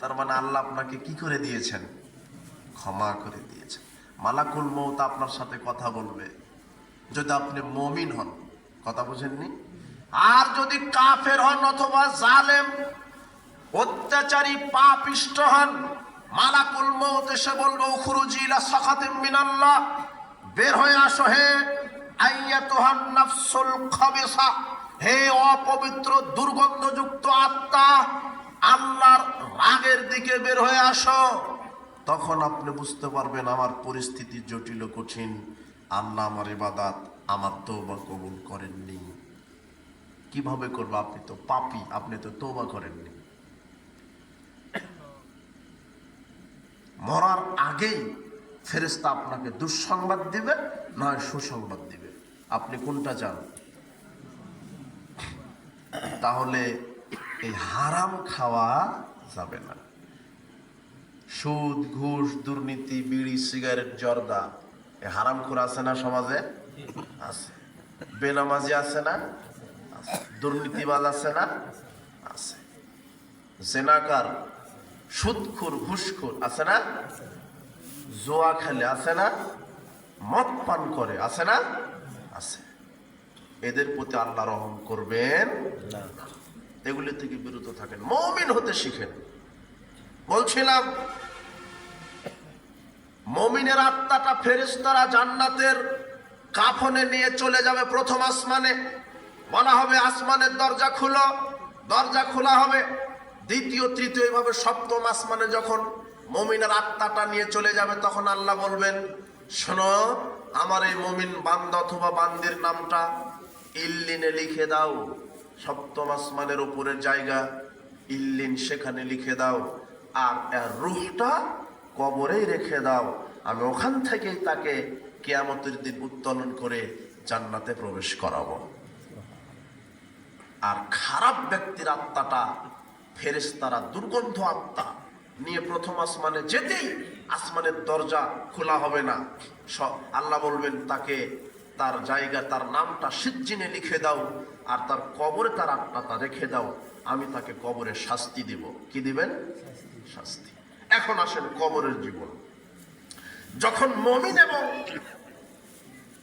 তার মানে আল্লাহ আপনাকে কি করে দিয়েছেন? ক্ষমা করে দিয়েছেন। মালাকুল মউত আপনার সাথে কথা বলবে যদি আপনি মুমিন হন, কথা বুঝেননি? আর যদি কাফের হন অথবা জালেম অত্যাচারী পাপিষ্ট হন, মালাকুল মউত এসে বলবে, উখরুজি ইলা সাখাতিম মিনাল্লাহ, বের হয়ে আসো হে আইয়াতুহান নাফসুল খাবিসা, হে অপবিত্র দুর্গন্ধযুক্ত আত্মা, আল্লাহর রাগের দিকে বের হয়ে আসো। তখন আপনি বুঝতে পারবেন আমার পরিস্থিতি জটিল ও কঠিন, আল্লাহ আমার ইবাদত, আমার তওবা কবুল করেননি। কিভাবে করবো? আপনি তো পাপী, আপনি তো তওবা করেননি। মরার আগেই ফেরেশতা আপনাকে দুঃসংবাদ দিবে, নয় সুসংবাদ দিবে। আপনি কোনটা চান? তাহলে এই হারাম খাওয়া যাবে না। সুদ, ঘুষ, দুর্নীতি, বিড়ি, সিগারেট, জর্দা, এ হারাম খোর আছে না সমাজে? আছে। বেনামাজি আছে না? আছে। দুর্নীতিবাজ আছে না? আছে। জেনাকার, সুদখোর, ঘুষখোর আছে না? জোয়া খেলে আছে না? মদ পান করে আছে না? আছে। এদের প্রতি আল্লাহ রহম করবেন না। এগুলি থেকে বিরত থাকেন, মুমিন হতে শিখেন। বলছিলাম, মুমিনের আত্মাটা ফেরেশতারা জান্নাতের কাফনে নিয়ে চলে যাবে প্রথম আসমানে। বলা হবে আসমানের দরজা খুলো, দরজা খোলা হবে। দ্বিতীয়, তৃতীয়, এইভাবে সপ্তম আসমানে যখন মুমিনের আত্মাটা নিয়ে চলে যাবে, তখন আল্লাহ বলবেন, শোনো, আমার এই মুমিন বান্দা অথবা বান্দির নামটা ইল্লিনে লিখে দাও। সপ্তম আসমানের উপরের জায়গা ইল্লিন, সেখানে লিখে দাও। আর এর রূহটা কবরেই রেখে দাও। আমি ওখান থেকেই তাকে কিয়ামতের দিন উত্তোলন করে জান্নাতে প্রবেশ করাবো। আর খারাপ ব্যক্তির আত্মাটা ফেরেশতারা দুর্গন্ধ আত্মা নিয়ে প্রথম আসমানে যেতেই আসমানের দরজা খোলা হবে না। আল্লাহ বলবেন তাকে তার জায়গা, তার নামটা সিজ্জিনে লিখে দাও, আর তার কবরে তার আত্মাটা রেখে দাও। আমি তাকে কবরে শাস্তি দিব। কি দিবেন? শাস্তি। এখন আসেন কবরের জীবন। যখন মুমিন এবং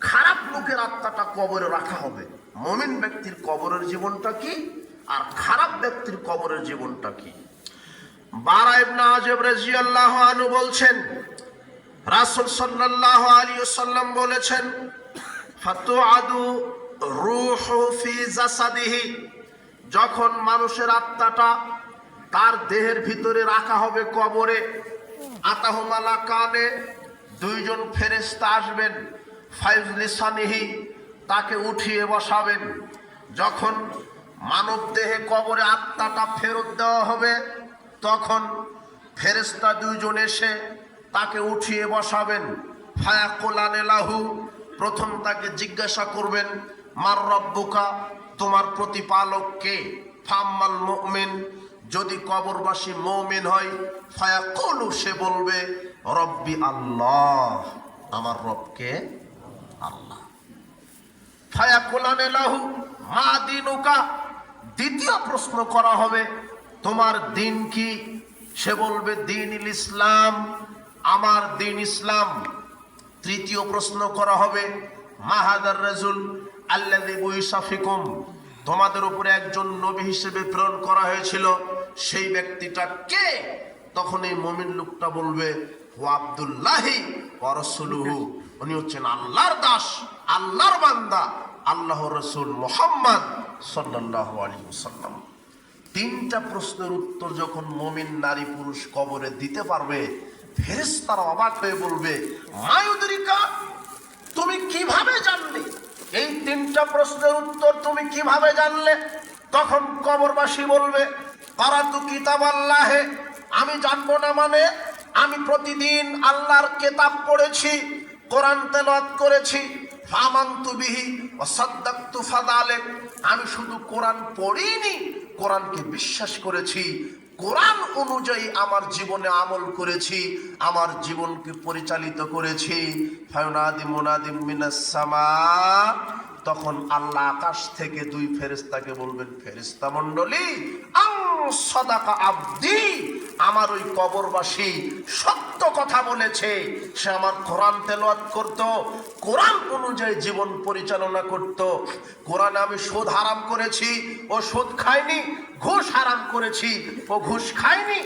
খারাপ লোকের আত্মাটা কবরে রাখা হবে, মুমিন ব্যক্তির কবরের জীবনটা কি আর খারাপ ব্যক্তির কবরের জীবনটা কি? বারা ইবনে আযিব রাদিয়াল্লাহু আনহু বলছেন, রাসূল সাল্লাল্লাহু আলাইহি ওয়াসাল্লাম বলেছেন, ফাতুআদু রূহু ফি জাসাদিহি, যখন মানুষের আত্মাটা তার দেহের ভিতরে রাখা হবে কবরে, আতাহু মালাকানে, দুইজন ফেরেশতা আসবেন, ফায়জলিসানিহি, তাকে উঠিয়ে বসাবেন। যখন মানব দেহে কবরে আত্মাটা ফেরত দেওয়া হবে, তখন ফেরেশতা দুইজন এসে তাকে উঠিয়ে বসাবেন। ফায়াকুলানে লাহু, প্রথম তাকে জিজ্ঞাসা করবেন, মার রব্বুকা, তোমার প্রতিপালক কে? ফাম্মাল মুমিন, যদি কবরবাসী মুমিন হয়, ফায়াকুলু, সে বলবে, রব্বি আল্লাহ, আমার রবকে আল্লাহ। ফায়াকুলানে লাহু মা দীনুকা, দ্বিতীয় প্রশ্ন করা হবে, তোমার দিন কি? সে বলবে, দীনুল ইসলাম, আমার দিন ইসলাম। তৃতীয় প্রশ্ন করা হবে, মাহাদার রাজুল আল্লাযী বুইসা ফিকুম, তোমাদের উপরে একজন নবী হিসেবে প্রেরণ করা হয়েছিল, সেই ব্যক্তিটা কে? তখন এই মুমিন লোকটা বলবে, ও আব্দুল্লাহি ওয়া রাসূলুহু, উনি হচ্ছেন আল্লাহর দাস, আল্লাহর বান্দা, আল্লাহর রাসূল মুহাম্মদ সাল্লাল্লাহু আলাইহি ওয়াসাল্লাম। তিনটা প্রশ্নের উত্তর যখন মুমিন নারী পুরুষ কবরে দিতে পারবে, ফেরেশতারা অবাক হয়ে বলবে, মায়ুদরিকা, তুমি কিভাবে জানলে? এই তিনটা প্রশ্নের উত্তর তুমি কিভাবে জানলে? তখন কবরবাসী বলবে, কারাতু কিতাবাল্লাহে, আমি জানবো না মানে, আমি প্রতিদিন আল্লাহর কিতাব পড়েছি, কোরআন তেলাওয়াত করেছি। ফামানতু বিহি ওয়া সাদ্দাকতু ফাযালিক, আমি শুধু কোরআন পড়িনি, কোরআনকে বিশ্বাস করেছি, কোরআন অনুযায়ী আমার জীবনে আমল করেছি, আমার জীবনকে পরিচালিত করেছি। ফায়ুনাদি মুনাদিম মিনাস সামা, তখন আল্লাহ আকাশ থেকে দুই ফেরেশতাকে বলবেন, ফেরেশতা মণ্ডলী, আন সাদাকা আবদি, আমার ওই কবরবাসী সত্য কথা বলেছে। সে আমার কোরআন তেলাওয়াত করত, কোরআন অনুযায়ী জীবন পরিচালনা করত। কোরআনে আমি সুদ হারাম করেছি, ও সুদ খায়নি। ঘুষ হারাম করেছি, ও ঘুষ খায়নি।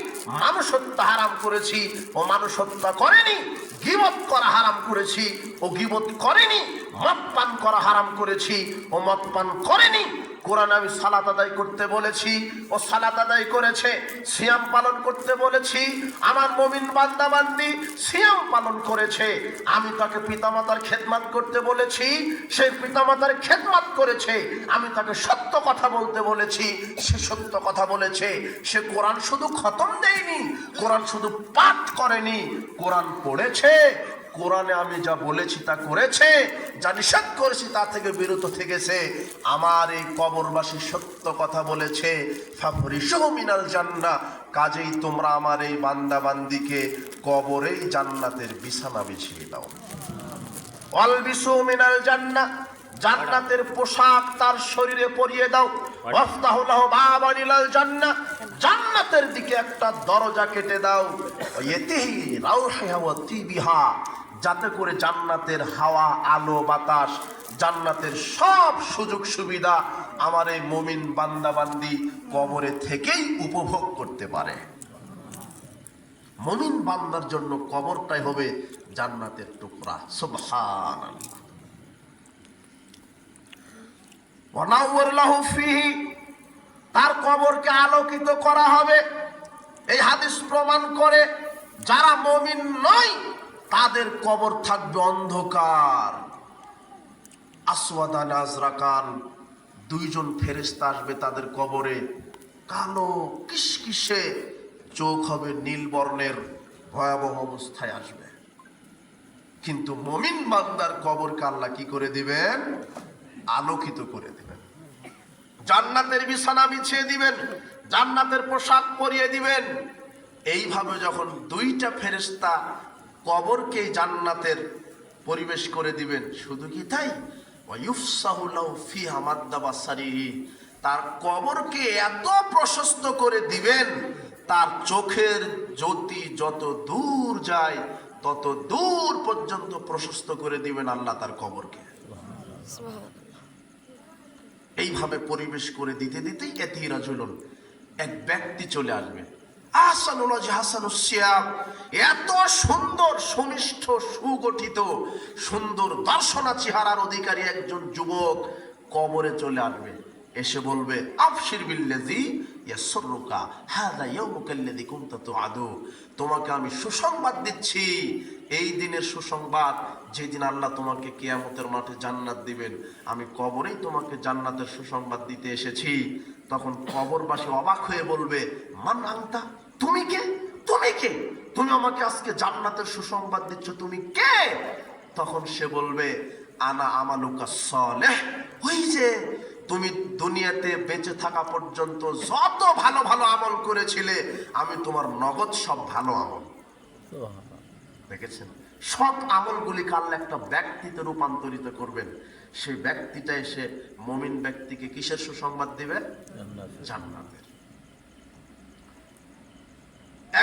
মানুষ হত্যা হারাম করেছি, ও মানুষ হত্যা করেনি। গীবত করা হারাম করেছি, ও গীবত করেনি। মদ পান করা হারাম করেছি, ও মদ পান করেনি। কোরআনে আমি সালাত আদায় করতে বলেছি, ও সালাত আদায় করেছে। সিয়াম পালন করতে বলেছি, আমার মুমিন বান্দা বান্দি সিয়াম পালন করেছে। আমি তাকে পিতামাতার খেদমত করতে বলেছি, সে পিতামাতার খেদমত করেছে। আমি তাকে সত্য কথা বলতে বলেছি, সে সত্য কথা বলেছে। সে কোরআন শুধু খতম দেয়নি, কোরআন শুধু পাঠ করেনি, কোরআন পড়েছে। কোরআনে আমি যা বলেছি তা করেছে, যা নিষেধ করেছি তা থেকে বিরত থেকেছে। আমার এই কবরবাসী সত্য কথা বলেছে। ফাফরিশু মিনাল জান্নাহ, কাজেই তোমরা আমার এই বান্দা বান্দিকে কবরেই জান্নাতের বিছানা বিছিয়ে দাও। ওয়ালবিসু মিনাল জান্নাহ, জান্নাতের পোশাক তার শরীরে পরিয়ে দাও। ওয়াফতাহু লাহু বাবান ইলাল জান্নাহ, জান্নাতের দিকে একটা দরজা কেটে দাও। ইয়াতিহি রাউহিহা ওয়া তিবিহা, যাতে করে জান্নাতের হাওয়া, আলো, বাতাস, জান্নাতের সব সুযোগ সুবিধা আমার এই মুমিন বান্দা বান্দি কবরে থেকেই উপভোগ করতে পারে। মুমিন বান্দার জন্য কবরটাই হবে জান্নাতের টুকরা। সুবহানাল্লাহ। ওয়া নাওয়ার লাহু ফিহি, তার কবরকে আলোকিত করা হবে। এই হাদিস প্রমাণ করে যারা মুমিন নয় তাদের কবর থাকবে অন্ধকার। আসওয়াদান আজরাকান, দুইজন ফেরেশতা আসবে তাদের কবরে, কালো কিসকিসে, চোখ হবে নীল বর্ণের, ভয়াবহ অবস্থায় আসবে। কিন্তু মুমিন বান্দার কবরকে আল্লাহ কি করে দিবেন? আলোকিত করে দিবেন। জান্নাতের বিছানা বিছিয়ে দিবেন, জান্নাতের পোশাক পরিয়ে দিবেন। এইভাবে যখন দুইটা ফেরেশতা কবরকে জান্নাতের পরিবেশ করে দিবেন, শুধু কি তাই, ওয়ায়ুফসাহু লাহু ফিহা মাদ্দা বাসারিহি, তার কবরকে এত প্রশস্ত করে দিবেন, তার চোখের জ্যোতি যত দূর যায় তত দূর পর্যন্ত প্রশস্ত করে দিবেন আল্লাহ তার কবরকে। এইভাবে পরিবেশ করে দিতে দিতেই এতি রাজুলুন, এক ব্যক্তি চলে আসবে। আহসানুল ওয়াজহি হাসানুস সিয়াব, এত সুন্দর সুনিষ্ঠ সুগঠিত সুন্দর দর্শনা চেহারার অধিকারী একজন যুবক কবরে চলে আসবে। এসে বলবে, আবশির বিল্লাযী ইয়াসুররুকা হাযা ইয়াউমুকাল্লাযী কুনতা তুআদু, তোমাকে আমি সুসংবাদ দিচ্ছি, এই দিনের সুসংবাদ, যেদিন আল্লাহ তোমাকে কিয়ামতের মাঠে জান্নাত দিবেন। আমি কবরেই তোমাকে জান্নাতের সুসংবাদ দিতে এসেছি। তখন কবরবাসী অবাক হয়ে বলবে, মান আনতা, তুমি কে? তুমি কে? তুমি আমাকে আজকে জান্নাতের সুসংবাদ দিচ্ছ, তুমি কে? তখন সে বলবে, আনা আমালুকা সালেহ, ওই যে তুমি দুনিয়াতে বেঁচে থাকা পর্যন্ত যত ভালো ভালো আমল করেছিলে, আমি তোমার নগদ সব ভালো আমল। দেখেছেন, সৎ আমলগুলিকে আল্লাহ একটা ব্যক্তিতে রূপান্তরিত করবেন। সেই ব্যক্তিটা এসে মুমিন ব্যক্তিকে কিসের সুসংবাদ দিবে? জান্নাতের।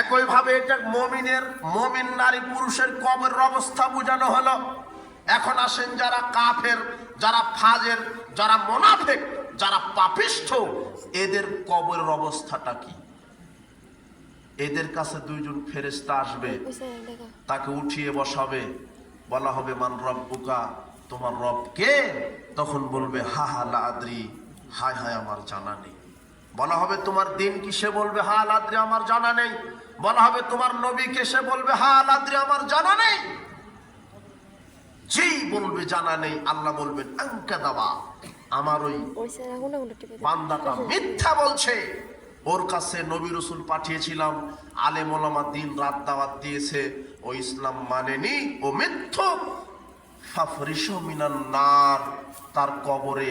একই ভাবে এটা মুমিন নারী পুরুষের কবরের অবস্থা বোঝানো হলো। এখন আসেন যারা কাফের, যারা ফাজের, যারা মুনাফিক, যারা পাপিষ্ঠ, এদের কবরের অবস্থাটা কি? এদের কাছে দুইজন ফেরেশতা আসবে, তাকে উঠিয়ে বসাবে, বলা হবে, মান রব্বুকা, তোমার রব কে? তখন বলবে, হা হা লা আদরি, হায় হায় আমার জানা নেই। বলা হবে, তোমার দিন কি? সে বলবে, হা লা আদরি, আমার জানা নেই। বলা হবে, তোমার নবী কে? সে বলবে, হা লা আদরি, আমার জানা নেই। যেই বলবে জানা নেই, আল্লাহ বলবেন, আনকাদাবা, আমার ওই বান্দাটা মিথ্যা বলছে। ওর কাছে নবী রাসূল পাঠিয়েছিলাম, আলেম ওলামা দিন রাত দাওয়াত দিয়েছে, ও ইসলাম মানেনি, ও মিথ্যুক। ফাফরিশু মিনান নার, তার কবরে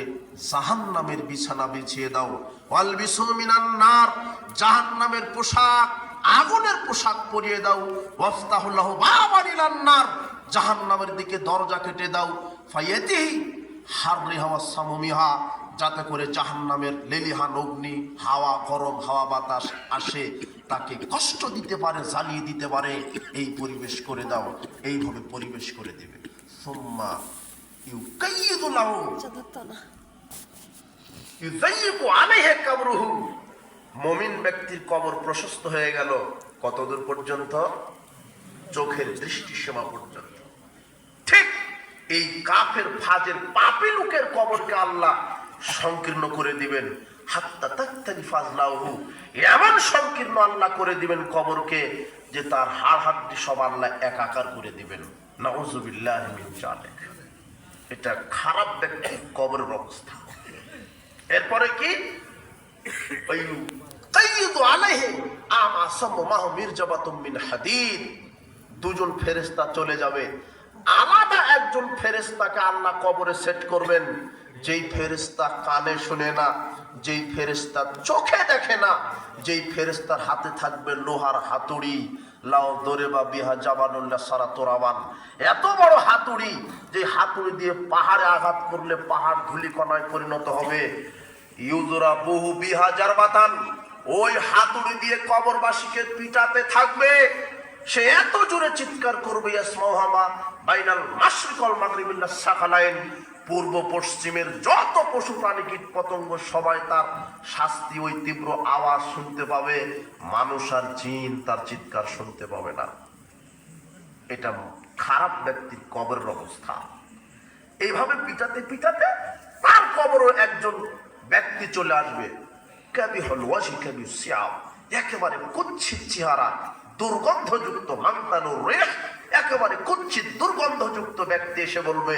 জাহান্নামের বিছানা বিছিয়ে দাও। ওয়ালবিসু মিনান নার, জাহান্নামের পোশাক, আগুনের পোশাক পরিয়ে দাও। ওয়াফতাহু লাহু বাবান ইলান নার, জাহান্নামের দিকে দরজা কেটে দাও। ফায়াতিহি হাররিহা ওয়া সামুমিহা, যাতে করে জাহান্নামের লেলিহান অগ্নি, হাওয়া, গরম হাওয়া বাতাস আসে, তাকে কষ্ট দিতে পারে, জ্বালিয়ে দিতে পারে। এই পরিবেশ করে দাও। এইভাবে পরিবেশ করে দেবে। সুম্মা ইউকাইয়িদু লাহু ইউযায়্যিকু আলাইহি কবরুহু, মুমিন ব্যক্তির কবর প্রশস্ত হয়ে গেল কতদূর পর্যন্ত? চোখের দৃষ্টিসীমা পর্যন্ত। ঠিক এই কাফের ফাজের পাপী লোকের কবরকে আল্লাহ সংকীর্ণ করে দিবেন, হাত্তা তাক্তানি ফাজলাহু, এমন সংকীর্ণ আল্লাহ করে দিবেন কবরকে যে তার হাড় হাড্ডি সব আল্লাহ একাকার করে দিবেন। নাউযুবিল্লাহি মিন যালিক। এটা খারাপ ব্যক্তি কবরের অবস্থা। এরপরে কি, দুজন ফেরেশতা চলে যাবে, আলাদা একজন ফেরেশতাকে আল্লাহ কবরে সেট করবেন, যেই ফেরেশতা কানে শুনে না, যেই ফেরেশতা চোখে দেখে না, যেই ফেরেশতার হাতে থাকবে লোহার হাতুড়ি, লাউ দরেবা বিহা জাবানুল্লাহ সারা তোরাবান, এত বড় হাতুড়ি যে হাতুড়ি দিয়ে পাহাড়ে আঘাত করলে পাহাড় ধূলিকণায় পরিণত হবে। ইউজরা বহু বিহা জারবাতান, ওই হাতুড়ি দিয়ে কবরবাসীকে পিটাতে থাকবে। সে এত জোরে চিৎকার করবে, ইয়াসমাউহা বাইনাল মাশরিক ওয়াল মাগরিবিল্লা সাকালাইন, পূর্ব পশ্চিমের যত পশু প্রাণী কীট পতঙ্গ সবাই তার শাস্তি, ওই তীব্র আওয়াজ শুনতে পাবে। মানুষ আর জিন তার চিৎকার শুনতে পাবে না। এটা খারাপ ব্যক্তির কবরের অবস্থা। এইভাবে পিটাতে পিটাতে তার কবরও একজন ব্যক্তি চলে আসবে, কাবিহুল ওয়াজহি কাবিস সিয়াব, একেবারে কুৎসিত চেহারা, দুর্গন্ধযুক্ত, মান্তানুর রিহ, একেবারে কুৎসিত দুর্গন্ধযুক্ত ব্যক্তি এসে বলবে,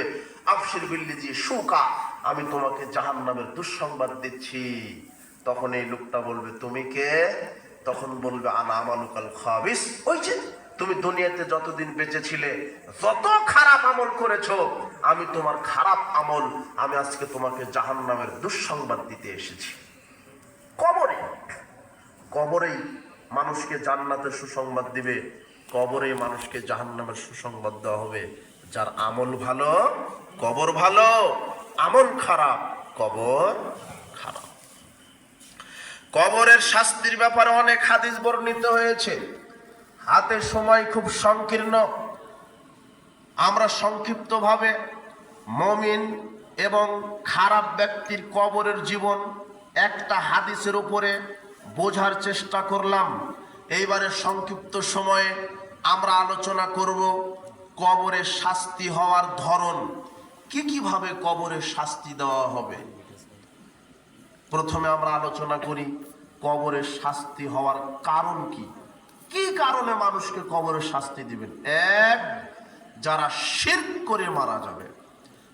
আবশির বিল্লিজি শুকা, আমি তোমাকে জাহান্নামের দুঃসংবাদ দিচ্ছি। তখন এই লোকটা বলবে, তুমি কে? তখন বলবে, আনা আমালুকাল খাবিস, ওই যে তুমি দুনিয়াতে যতদিন বেঁচে ছিলে যত খারাপ আমল করেছো, আমি তোমার খারাপ আমল, আমি আজকে তোমাকে জাহান্নামের দুঃসংবাদ দিতে এসেছি। কবরে, কবরেই মানুষকে জান্নাতের সুসংবাদ দিবে, কবরেই মানুষকে জাহান্নামের সুসংবাদ দেওয়া হবে। যার আমল ভালো কবর ভালো, আমল খারাপ কবর খারাপ। কবরের শাস্তির ব্যাপারে অনেক হাদিস বর্ণিত হয়েছে। হাতে সময় খুব সংকীর্ণ, আমরা সংক্ষিপ্তভাবে মুমিন এবং খারাপ ব্যক্তির কবরের জীবন একটা হাদিসের উপরে বোঝার চেষ্টা করলাম। এইবারে সংক্ষিপ্ত সময়ে আমরা আলোচনা করব কবরের শাস্তি হওয়ার ধরন, কি কিভাবে কবরের শাস্তি দেওয়া হবে। প্রথমে আমরা আলোচনা করি কবরের শাস্তি হওয়ার কারণ কি, কি কারণে মানুষকে কবরের শাস্তি দিবেন। এক, যারা শিরক করে মারা যাবে,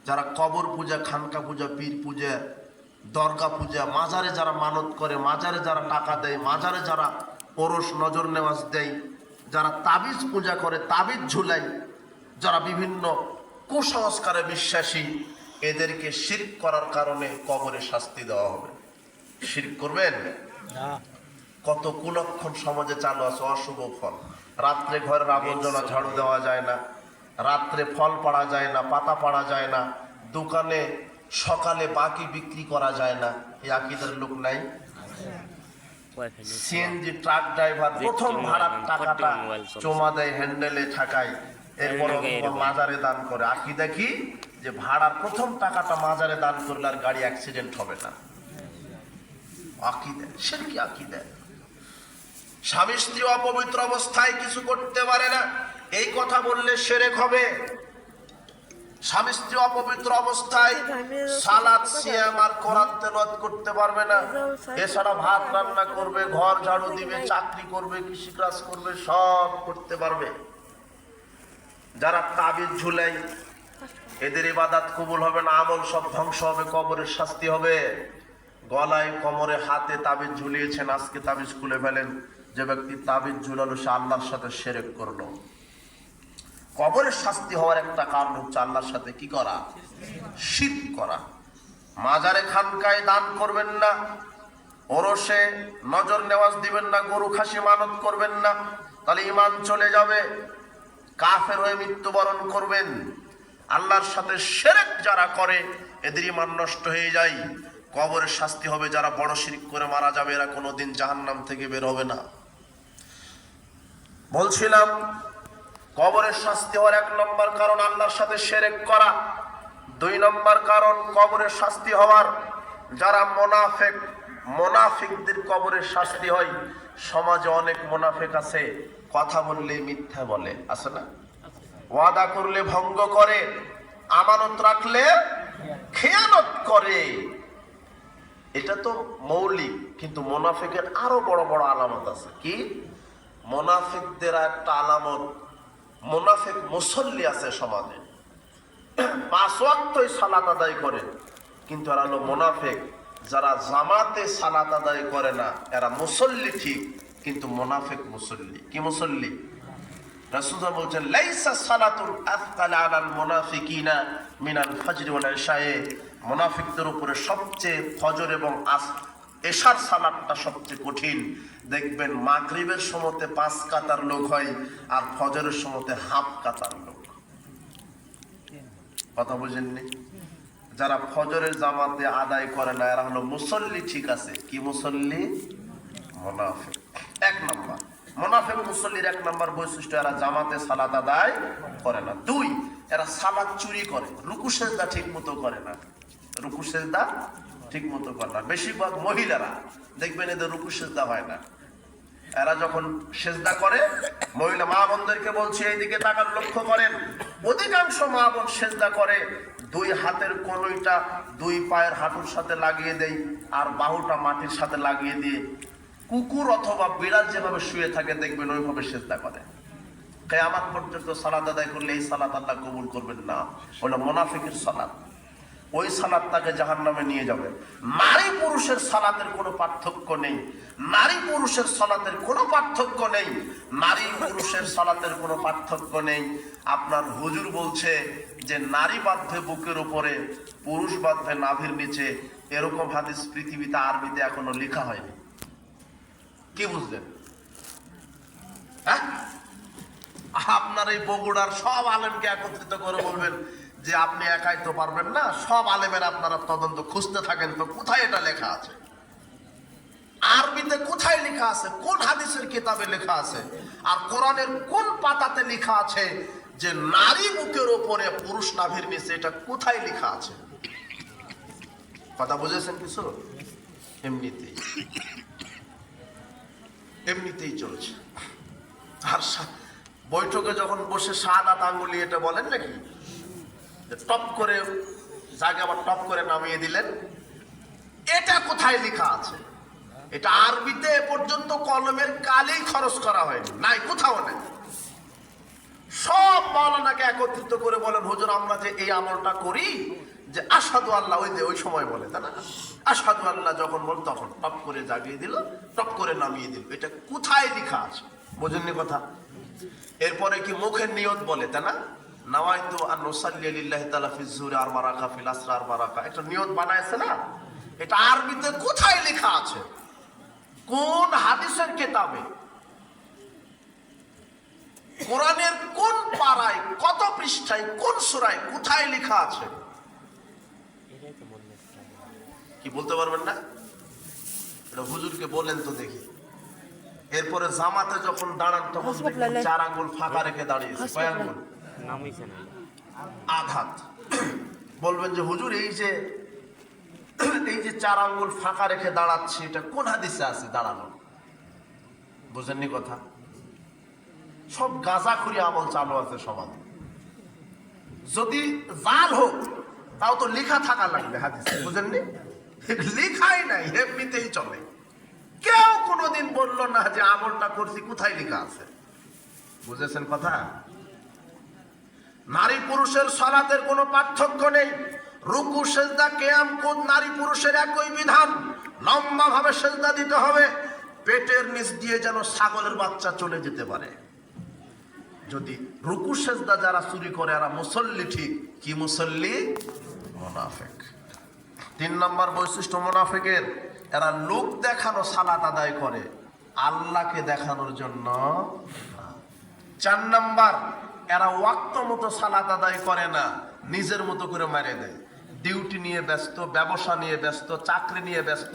যারা কবর পূজা, খানকা পূজা, পীর পূজা, দরগা পূজা, মাজারে যারা মানত করে, মাজারে যারা টাকা দেয়, মাজারে যারা ওরস নজর নেওয়াজ দেয়, যারা তাবিজ পূজা করে, তাবিজ ঝুলাই, যারা বিভিন্ন কুসংস্কারে বিশ্বাসী, এদেরকে শিরক করার কারণে কবরে শাস্তি দেওয়া হবে। শিরক করবেন না, কত কুলক্ষণ সমাজে চালু আছে, অশুভ ফল। রাত্রে ঘরের আবর্জনা ঝাড়ু দেওয়া যায় না, রাত্রে ফল পাড়া যায় না, পাতা পাড়া যায় না, দোকানে সকালে বাকি বিক্রি করা যায় না, এই আকীদার লোক নাই। সিএনজি ট্রাক ড্রাইভার প্রথম ভাড়ার টাকাটা জমা দেয় হ্যান্ডেলে ঠাকায়, এরপর মাজারে দান করে। আকীদা কি, যে ভাড়ার প্রথম টাকাটা মাজারে দান করলে আর গাড়ি অ্যাক্সিডেন্ট হবে না। আকীদা, শিরকি আকীদা। স্বামী স্ত্রী অপবিত্র অবস্থায় কিছু করতে পারে না, এই কথা বললে শিরক হবে। স্বামী স্ত্রী অপবিত্র অবস্থায় সালাত, সিয়াম আর কোরআন তেলাওয়াত করতে পারবে না। এছাড়া ভাত রান্না করবে, ঘর ঝাড়ু দিবে, চাকরি করবে, কৃষিকাজ করবে, সব করতে পারবে। যারা তাবিজ ঝুলাই, এদের ইবাদত কবুল হবে না, আমল সব ধ্বংস হবে, কবরের শাস্তি হবে। গলায় কোমরে হাতে তাবিজ ঝুলিয়েছেন, আজকে তাবিজ খুলে ফেলেন। যে ব্যক্তি তাবিজ ঝুলালো সে আল্লাহর সাথে শিরক করলো। কবরের শাস্তি হওয়ার একটা কারণ হচ্ছে আল্লাহর সাথে কি করা, শিরক করা। মাজারে খানকায় দান করবেন না, ওরসে নজর নেওয়াজ দিবেন না, গরু খাসি মানত করবেন না, তাহলে ঈমান চলে যাবে, কাফের হয়ে মৃত্যুবরণ করবেন। আল্লাহর সাথে শিরক যারা করে এদের ঈমান নষ্ট হয়ে যায়। কবরের শাস্তি হবে যারা বড় শিরক করে মারা যাবে, এরা কোনোদিন জাহান্নাম থেকে বের হবে না। বলছিলাম কবরের শাস্তি হওয়ার এক নম্বর কারণ আল্লাহর সাথে শিরক করা। দুই নম্বর কারণ কবরের শাস্তি হওয়ার যারা মুনাফিক, মুনাফিকদের কবরের শাস্তি হয়। সমাজে অনেক মুনাফিক আছে, কথা বললে মিথ্যা বলে, আছে না? ওয়াদা করলে ভঙ্গ করে, আমানত রাখলে খেয়ানত করে, এটা তো মৌলিক, কিন্তু মুনাফিকের আরো বড় বড় আলামত আছে। কি মুনাফিকদের একটা আলামত, মুনাফিক মুসল্লি আছে সমাজে, 5 ওয়াক্তই সালাত আদায় করে, কিন্তু এরা হলো মুনাফিক। যারা জামাতে সালাত আদায় করে না এরা মুসল্লি ঠিক, কিন্তু মুনাফিক মুসল্লি। কি মুসল্লি? রাসূলুল্লাহ বলছেন লাইসা সালাতুল আথকাল আলাল মুনাফিকিনা মিনাল ফজর ওয়াল ইশায়ে, মুনাফিকদের উপরে সবচেয়ে ফজর এবং এশার সালাতটা সবচেয়ে কঠিন। দেখবেন মাগরিবের সময়তে 5 কাতার লোক হয়, আর ফজরের সময়তে হাফ কাতার লোক। কথা বুঝেননি? যারা ফজরের জামাতে আদায় করে না এরা হলো মুসল্লি ঠিক আছে। কি মুসল্লি? মুনাফিক। 1 নম্বর মুনাফিক মুসল্লির 1 নম্বর বৈশিষ্ট্য, এরা জামাতে সালাত আদায় করে না। 2, এরা সালাত চুরি করে, রুকু সেজদা ঠিক মতো করে না। রুকু সেজদা ঠিক মতো করে না। বেশিরভাগ মহিলারা দেখবেন এদের রুকু সেজদা হয় না। এরা যখন সেজদা করে, মহিলা মা বোনদেরকে বলছে এইদিকে তাকান, লক্ষ্য করেন, অধিকাংশ মা বোন সেজদা করে 2 হাতের কনুইটা 2 পায়ের হাঁটুর সাথে লাগিয়ে দেয়, আর বাহুটা মাটির সাথে লাগিয়ে দিয়ে কুকুর অথবা বিড়াল যেভাবে শুয়ে থাকে দেখবেন ওইভাবে সেজদা করে। কিয়ামত পর্যন্ত সালাত আদায় করলে এই সালাত আল্লাহ কবুল করবেন না। ওটা মুনাফিকের সালাত। ওই সালাত তাকে জাহান্নামে নিয়ে যাবে। নারী পুরুষের সালাতের কোনো পার্থক্য নেই। নারী পুরুষের সালাতের কোনো পার্থক্য নেই। নারী পুরুষের সালাতের কোনো পার্থক্য নেই। আপনার হুজুর বলছে যে নারী বাঁধবে বুকের উপরে, পুরুষ বাঁধবে নাভির নিচে, এরকম হাদিস পৃথিবীতে আরবিতে এখনো লেখা হয়নি। কি বুঝলেন? হ্যাঁ, আপনার এই বগুড়ার সব আলেমকে একত্রিত করে বলবেন যে আপনি একাই তো পারবেন না, সব আলেমের আপনারা তদন্ত খুঁজতে থাকেন, তো কোথায় এটা লেখা আছে? আরবিতে কোথায় লেখা আছে? কোন হাদিসের কিতাবে লেখা আছে? আর কোরআনের কোন পাতাতে লেখা আছে যে নারী বুকের উপরে পুরুষ নাভির নিচে? এটা কোথায় লেখা আছে? কথা বুঝেছেন কিছু? এমনিতেই চলছে। আর বৈঠকে যখন বসে শাহাদাত আঙ্গুলি এটা বলেন নাকি, টপ করে জায়গা আবার টপ করে নামিয়ে দিলেন, এটা কোথায় লেখা আছে? এটা আরবিতে এ পর্যন্ত কলমের কালেই খরচ করা হয়নি, নাই, কোথাও নেই। সব মাওলানাকে একত্রিত করে বলেন হুজুর আমরা যে এই আমলটা করি, যে আশহাদু আল্লাহ, ওই সময় বলে, তাই না? আশহাদু আল্লাহ যখন বল তখন টপ করে জাগিয়ে দিল, টপ করে নামিয়ে দিল। এটা কোথায় লেখা আছে? বোঝেননি কথা? এরপরে কি মুখের নিয়ত বলে, তাই না? নাওয়াইতু আন উসাল্লি লিল্লাহি তাআলা ফিজ যুহরি আরবা রাকা, ফিল আসরি আরবা রাকা, একটা নিয়ত বানায়ছে না? এটা আরবিতে কোথায় লেখা আছে? কোন হাদিসের কিতাবে? কোরআনের কোন পারায়, কত পৃষ্ঠায়, কোন সূরায়, কোথায় লেখা আছে? কি বলতে পারবেন না? এটা হুজুরকে বলেন তো দেখি। এরপরে জামাতে যখন দাঁড়ান তখন 4 আঙ্গুল ফাঁকা রেখে দাঁড়িয়েছে। কয় আঙ্গুল? আঘাত। বলবেন যে হুজুর এই যে 4 আঙ্গুল ফাঁকা রেখে দাঁড়াচ্ছি, এটা কোন হাদিসে আছে দাঁড়ানো? বুঝেননি কথা? সব গাঁজাখুরি আমল চালু আছে সমাজে। যদি জাল হোক তাও তো লেখা থাকা লাগবে হাদিসে, বুঝেননি? লেখাই নাই, এমনিতেই চলে। কেউ কোনোদিন বললো না যে আমলটা করছি, কোথায় লেখা আছে? বুঝেছেন কথা? নারী পুরুষের সালাতের কোনো পার্থক্য নেই। রুকু সেজদা কিয়াম কুদ নারী পুরুষের একই বিধান। লম্বা ভাবে সেজদা দিতে হবে, পেটের নিচ দিয়ে যেন ছাগলের বাচ্চা চলে যেতে পারে। যদি রুকু সেজদা যারা চুরি করে এরা মুসল্লি ঠিক। কি মুসল্লি? মুনাফিক। 3 নম্বর বৈশিষ্ট্য মুনাফিকের, এরা লোক দেখানো সালাত আদায় করে, আল্লাহকে দেখানোর জন্য। 4 নম্বর, এরা ওয়াক্ত মতো সালাত আদায় করে না, নিজের মতো করে মেরে দেয়। ডিউটি নিয়ে ব্যস্ত, ব্যবসা নিয়ে ব্যস্ত, চাকরি নিয়ে ব্যস্ত,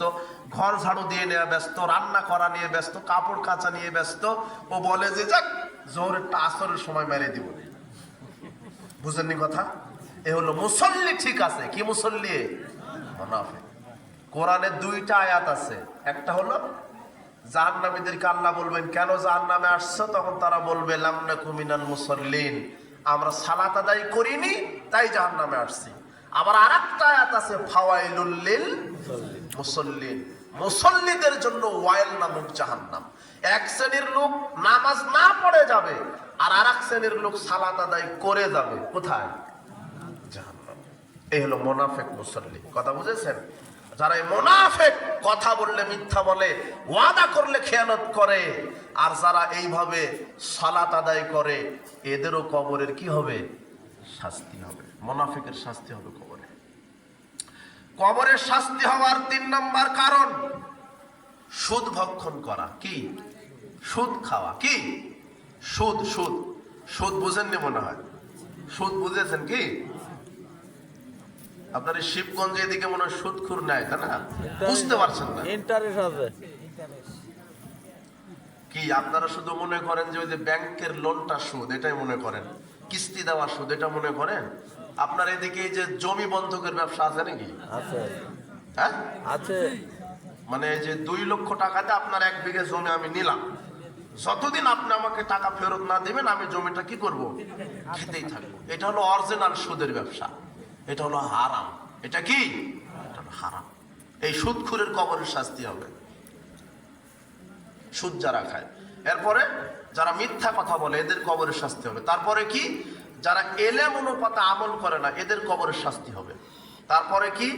ঘর ঝাড়ু দিয়ে নেওয়া ব্যস্ত, রান্না করা নিয়ে ব্যস্ত, কাপড় কাচা নিয়ে ব্যস্ত। ও বলে যে যাক জোহরেরটা আসরের সময় মেরে দিব। বুঝেননি কথা? এ হলো মুসল্লি ঠিক আছে। কি মুসল্লি? মুনাফিক। কোরআনে 2টা আয়াত আছে। একটা হলো জাহান্নামীদেরকে আল্লাহ বলবেন কেন জাহান্নামে আসছো, তখন তারা বলবে লাম নাকু মিনাল মুসাল্লিন, আমরা সালাত আদায় করিনি তাই জাহান্নামে আসছি। আবার আরেকটা আয়াত আছে ফাওয়াইলুল লিল, মুসল্লিন, মুসল্লিদের জন্য ওয়াইল নামক জাহান্নাম। এক শ্রেণীর লোক নামাজ না পড়ে যাবে, আর আরেক শ্রেণীর লোক সালাত আদায় করে যাবে কোথায়? জাহান্নাম। এই হলো মুনাফিক মুসল্লি। কথা বুঝেছেন? যারা এই মুনাফিক, কথা বললে মিথ্যা বলে, ওয়াদা করলে খেয়ানত করে, আর যারা এইভাবে সালাত আদায় করে, এদেরও কবরের কি হবে? শাস্তি হবে। মুনাফিকের শাস্তি হবে কবরে। কবরের শাস্তি হওয়ার 3 নম্বর কারণ সুদ ভক্ষণ করা। কি? সুদ খাওয়া। কি? সুদ। সুদ সুদ বুঝেননি মনে হয়। সুদ বুঝেছেন কি? আপনার এই শিবগঞ্জ এদিকে মনে হয় সুদখুর নাই, তাই না? বুঝতে পারছেন না। ইন্টারেস্ট আছে কি আপনারা শুধু মনে করেন যে ওই যে ব্যাংকের লোনটা সুদ, এটাই মনে করেন। কিস্তি দেওয়া সুদ, এটা মনে করেন। আপনার এদিকে এই যে জমি বন্ধকের ব্যবসা আছে নাকি? আছে। হ্যাঁ আছে। মানে এই যে 2 লক্ষ টাকাতে আপনার 1 বিঘা জমি আমি নিলাম, যতদিন আপনি আমাকে টাকা ফেরত না দিবেন আমি জমিটা কি করব? খেতেই থাকবো। এটা হলো অরিজিনাল সুদের ব্যবসা। এটা হলো হারাম। এটা কি? এটা হলো হারাম। এই সুদখোরের কবরের শাস্তি হবে। সুদ যারা খায়। এরপরে যারা মিথ্যা কথা বলে, এদের কবরের শাস্তি হবে। তারপরে কি? যারা এলেম অনুপাতে আমল করে না, এদের কবরের শাস্তি হবে। তারপরে কি?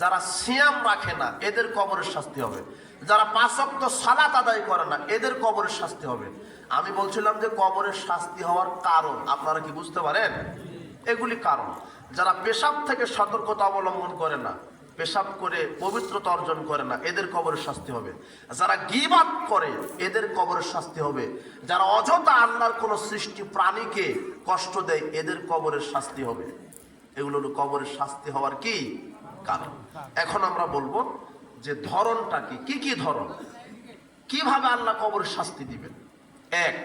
যারা সিয়াম রাখে না, এদের কবরের শাস্তি হবে। যারা 5 ওয়াক্ত সালাত আদায় করে না, এদের কবরের শাস্তি হবে। আমি বলছিলাম যে কবরের শাস্তি হওয়ার কারণ আপনারা কি বুঝতে পারেন? এগুলি কারণ। যারা পেশাব থেকে সতর্কতা অবলম্বন করে না, পেশাব করে পবিত্রতা অর্জন করে না, এদের কবরের শাস্তি হবে। যারা গীবাত করে, এদের কবরের শাস্তি হবে। যারা অযথা আল্লাহর কোন সৃষ্টি প্রাণীকে কষ্ট দেয়, এদের কবরের শাস্তি হবে। এগুলো হলো কবরের শাস্তি হওয়ার কি কারণ। এখন আমরা বলবো যে ধরনটা কি, কি কি ধরন, কিভাবে আল্লাহ কবরের শাস্তি দিবেন। 1,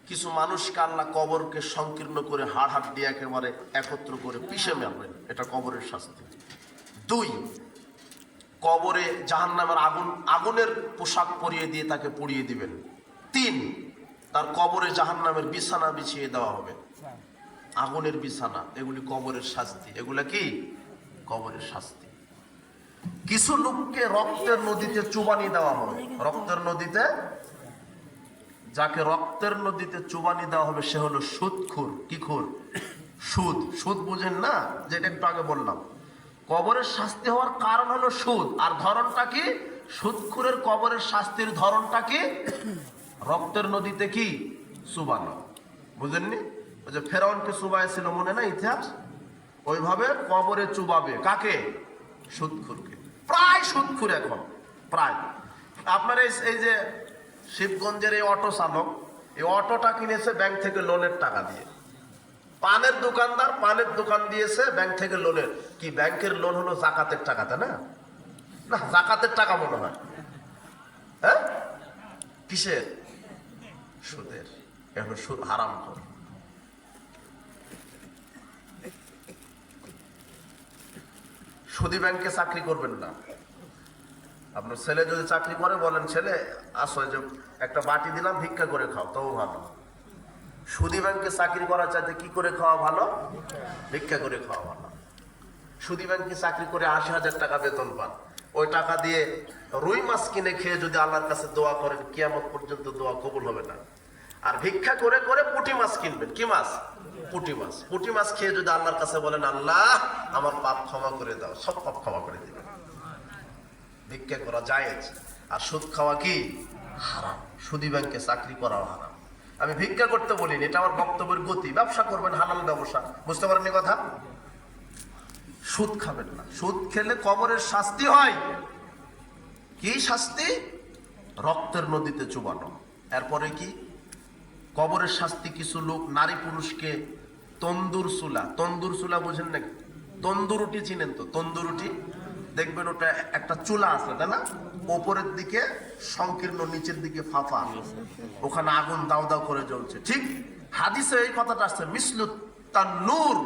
কিছু মানুষকে আল্লাহ কবরকে সংকীর্ণ করে হাড় দিয়ে একেবারে একত্র করে পিষে মারবেন, এটা কবরের শাস্তি। 2, কবরে জাহান্নামের আগুনের পোশাক পরিয়ে দিয়ে তাকে পুড়িয়ে দিবেন। 3, তার কবরে জাহান্নামের বিছানা বিছিয়ে দেওয়া হবে, আগুনের বিছানা। এগুলি কবরের শাস্তি। এগুলা কি? কবরের শাস্তি। কিছু লোককে রক্তের নদীতে চুবানি দেওয়া হবে। রক্তের নদীতে, যাকে রক্তের নদীতে চুবানি দেওয়া হবে সে হলো সুদখোর। কি খোর? সুদ। সুদ বুঝেন না? যেটা একটু আগে বললাম। কবরের শাস্তি হওয়ার কারণ হলো সুদ। আর ধরনটা কি? সুদখোরের কবরের শাস্তির ধরনটা কি? রক্তের নদীতে কি? চুবানো। বুঝেননি? ওই যে ফেরাউনকে চুবাইছিল, মনে না ইতিহাস? ওইভাবে কবরে চুবাবে। কাকে? সুদখোরকে। প্রায় সুদখোর এখন, প্রায়। আপনার এই যে শিবগঞ্জের এই অটো চালক, এই অটোটা কিনেছে ব্যাংক থেকে লোনের টাকা দিয়ে। পানের দোকানদার পানের দোকান দিয়েছে ব্যাংক থেকে লোনের। কি ব্যাংকের লোন হলো জাকাতের টাকা, তাই না? না, জাকাতের টাকা মনে হয়। হ্যাঁ, কিসের? সুদের। এখন সুদ হারাম করে। সুদী ব্যাংকে চাকরি করবেন না। আপনার ছেলে যদি চাকরি করে, বলেন ছেলে আসো, যে একটা বাটি দিলাম ভিক্ষা করে খাও, তাও ভালো। সুদী ব্যাংকে চাকরি করার চাইতে কি করে খাওয়া ভালো? ভিক্ষা করে খাওয়া ভালো। সুদী ব্যাংকে চাকরি করে 80,000 টাকা বেতন পান। ওই টাকা দিয়ে রুই মাছ কিনে খেয়ে যদি আল্লাহর কাছে দোয়া করেন, কিয়ামত পর্যন্ত দোয়া কবুল হবে না। আর ভিক্ষা করে করে পুঁটি মাছ কিনবেন। কি মাছ? পুঁটি মাছ। পুঁটি মাছ খেয়ে যদি আল্লাহর কাছে বলেন, আল্লাহ আমার পাপ ক্ষমা করে দাও, সব পাপ ক্ষমা করে দিবেন। ভিক্ষা করা জায়েজ, আর সুদ খাওয়া কি? হারাম। সুদী ব্যাংকে চাকরি করাও হারাম। আমি ভিক্ষা করতে বলিনি, এটা আমার বক্তব্যের গতি। ব্যবসা করবেন, হালাল ব্যবসা। বুঝতে পারেননি কথা? সুদ খাবেন না। সুদ খেলে কবরের শাস্তি হয়। কি শাস্তি? রক্তের নদীতে চুবানো। এরপরে কি? কবরের শাস্তি, কিছু লোক নারী পুরুষকে তন্দুর চুলা, তন্দুর চুলা বুঝেন নাকি? তন্দুর রুটি চিনেন তো? তন্দুর রুটি দেখবেন, ওটা একটা চুলা আছে, তাই না? ওপরের দিকে সংকীর্ণ, নিচের দিকে ফাঁপা, ওখানে আগুন দাও দাও করে জ্বলছে। ঠিক হাদিসে এই কথাটা আসছে, মিসলুত তান্নুর,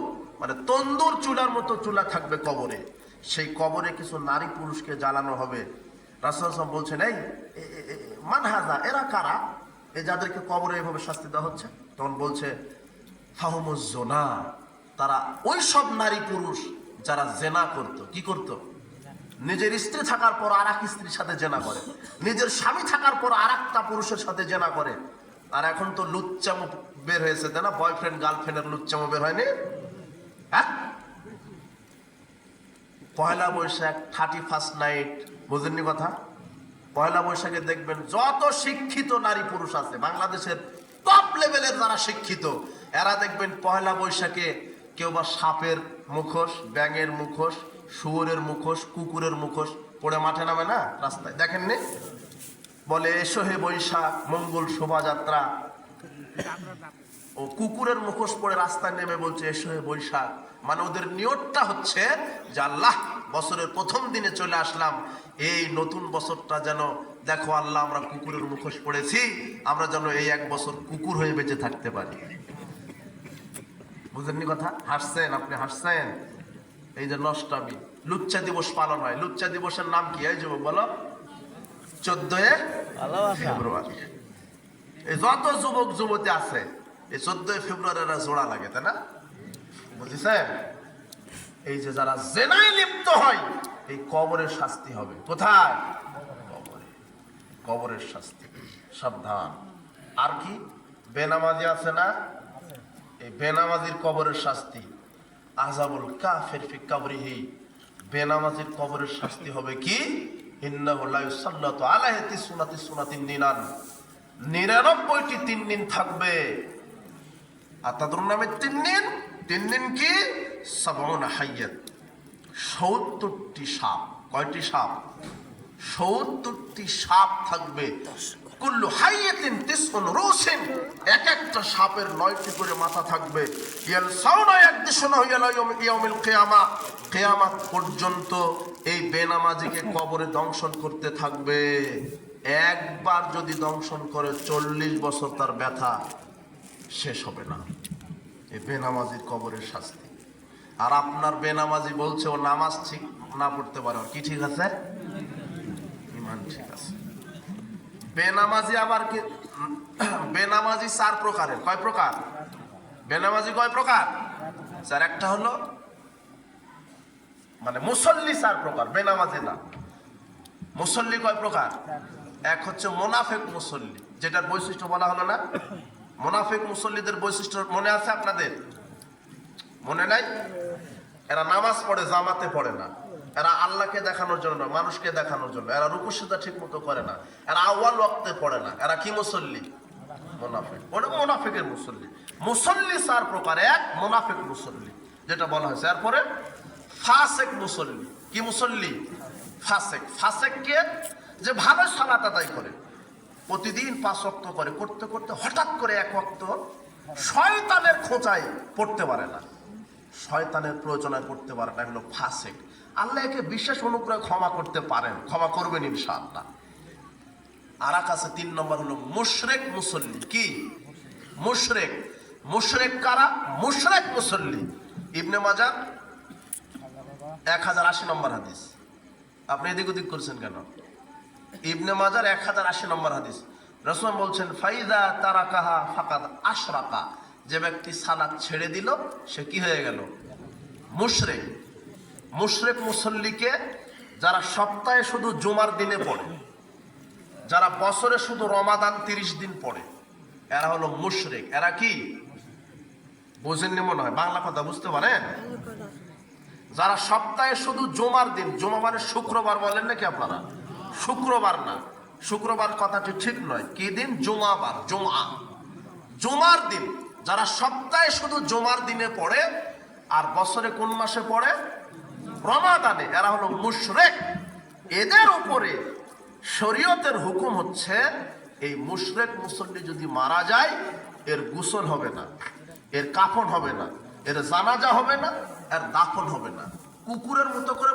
মানে তন্দুর চুলার মতো চুলা থাকবে কবরে। সেই কবরে কিছু নারী পুরুষকে জ্বালানো হবে। রাসূল সাল্লাল্লাহু আলাইহি ওয়াসাল্লাম বলছেন, এই মানহাজা, এরা কারা? এই যাদেরকে কবরে এইভাবে শাস্তি দেওয়া হচ্ছে। তখন বলছে, ফাহুমুজ জোনা, তারা ওই সব নারী পুরুষ যারা জেনা করত। কি করত? নিজের স্ত্রী থাকার পর আর এক স্ত্রীর সাথে জেনা করে, নিজের স্বামী থাকার পর আর একটা পুরুষের সাথে জেনা করে। আর এখন তো লুচ্চামো বের হয়েছে, তাই না? বয়ফ্রেন্ড গার্লফ্রেন্ডের লুচ্চামো বের হয়নি? হ্যাঁ, পয়লা বৈশাখ 31st নাইট, বুঝেননি কথা? পয়লা বৈশাখে দেখবেন যত শিক্ষিত নারী পুরুষ আছে বাংলাদেশের টপ লেভেলের যারা শিক্ষিত, এরা দেখবেন পয়লা বৈশাখে কেউ বা সাপের মুখোশ, ব্যাঙের মুখোশ, শুয়োরের মুখোশ, কুকুরের মুখোশ পড়ে মাঠে নামে না রাস্তায়, দেখেননি? বলে এসো হে বৈশাখ মঙ্গল শোভাযাত্রা, ও কুকুরের মুখোশ পড়ে রাস্তায় নেমে বলছে এসো হে বৈশাখ। মানে ওদের নিয়তটা হচ্ছে যে আল্লাহ, বছরের প্রথম দিনে চলে আসলাম, এই নতুন বছরটা যেন দেখো আল্লাহ আমরা কুকুরের মুখোশ পড়েছি, আমরা যেন এই এক বছর কুকুর হয়ে বেঁচে থাকতে পারি। বুঝেননি কথা? হাসছেন আপনি, হাসছেন। এই যে নষ্টামি, লুচ্চা দিবস পালন হয়। লুচ্চা দিবসের নাম কি এই যুবক বলো? 14 ফেব্রুয়ারি। এই যত যুবক যুবতী আছে এই 14 ফেব্রুয়ারি জোড়া লাগে, তাই না? বুঝেছেন? এই যে যারা জেনায় লিপ্ত হয় এই কবরের শাস্তি হবে। কোথায়? কবরে, কবরের শাস্তি। সাবধান। আর কি বেনামাজি আছে না, এই বেনামাজির কবরের শাস্তি। আযাবুল কাফির ফি কবরিহি, বেনামাজির কবরের শাস্তি হবে কি? ইন্নাহু লা ইউসাল্লাতু আলাইহি তিসুনাতিন নিনান, 99টি 3 দিন থাকবে। আতাদরুন নামে 3 দিন, 3 দিন কি? 70 হাইয়াত, 70টি সাপ। কয়টি সাপ? 70টি সাপ থাকবে। কুল্লু হাইয়াতিন তিসউন রুসিন, এক একটা সাপের 9টি করে মাথা থাকবে। ইয়ালসাউনা ইয়াকদিসুনা ইয়াউমিল কিয়ামা, কিয়ামত পর্যন্ত এই বেনামাজিকে কবরে দংশন করতে থাকবে। একবার যদি দংশন করে 40 বছর তার ব্যথা শেষ হবে না। এই বেনামাজির কবরের শাস্তি। আর আপনার বেনামাজি বলছে ও নামাজ ঠিক না পড়তে পারে, কি ঠিক আছে? ইমান ঠিক আছে। বেনামাজি আবার কি? বেনামাজি 4 প্রকারের। কয় প্রকার? বেনামাজি কয় প্রকার? স্যার, একটা হলো মানে মুসল্লি 4 প্রকার, বেনামাজি না। মুসল্লি কয় প্রকার? এক হচ্ছে মুনাফিক মুসল্লি, যেটার বৈশিষ্ট্য বলা হলো না। মুনাফিক মুসল্লিদের বৈশিষ্ট্য মনে আছে আপনাদের? মনে নাই? এরা নামাজ পড়ে, জামাতে পড়ে না। এরা আল্লাহকে দেখানোর জন্য না, মানুষকে দেখানোর জন্য। এরা রুকু সিজদা ঠিক মতো করে না। এরা আউয়াল ওয়াক্তে পড়ে না। এরা কি মুসল্লি? মুনাফিক। ওটা মুনাফিকের মুসল্লি। মুসল্লি 4 প্রকার। এক মুনাফিক মুসল্লি, যেটা বলা হয়েছে। এরপরে ফাসিক মুসল্লি। কি মুসল্লি? ফাসিক। ফাসিক কে? যে ভালো সালাত আদায় করে, প্রতিদিন 5 ওয়াক্ত করে, করতে করতে হঠাৎ করে 1 ওয়াক্ত শয়তানের খোঁচায় পড়তে পারে না, শয়তানের প্রয়োজনায় পড়তে পারে না। এগুলো ফাসিক। আল্লাহ একে বিশেষ অনুগ্রহে ক্ষমা করতে পারেন, ক্ষমা করবেন ইনশাআল্লাহ। আর এক আছে 3 নম্বর হলো মুশরিক মুসল্লি। কি? মুশরিক। মুশরিক কারা? মুশরিক মুসল্লি। ইবনে মাজাহ 1080 নম্বর হাদিস। আপনি এদিক ওদিক করছেন কেন? ইবনে মাজাহ 1080 নম্বর হাদিস। রাসূল বলছেন ফাইদা তারাকাহা ফাকাদ আশরাকা, যে ব্যক্তি সালাত ছেড়ে দিল সে কি হয়ে গেল? মুশরিক। মুশরিক মুসল্লিকে যারা সপ্তাহে শুধু জুমার দিনে পড়ে, যারা বছরে শুধু রমাদান 30 দিন পড়ে, এরা হলো মুশরিক। এরা কি? বুঝেননি মনে হয়, বাংলা কথা বুঝতে পারেন? যারা সপ্তাহে শুধু জুমার দিন, জুমা মানে শুক্রবার বলেন নাকি আপনারা? শুক্রবার না, শুক্রবার কথাটি ঠিক নয়। কি দিন? জুমাবার, জুমা, জুমার দিন। যারা সপ্তাহে শুধু জুমার দিনে পড়ে আর বছরে কোন মাসে পড়ে? রমাদানে, এরা হলো মুশরিক। এদের উপরে শরীয়তের হুকুম হচ্ছে এই মুশরিক মুসল্লি যদি মারা যায় এর গোসল হবে না, এর কাফন হবে না, এর জানাজা হবে না, এর দাফন হবে না। কুকুরের মতো করে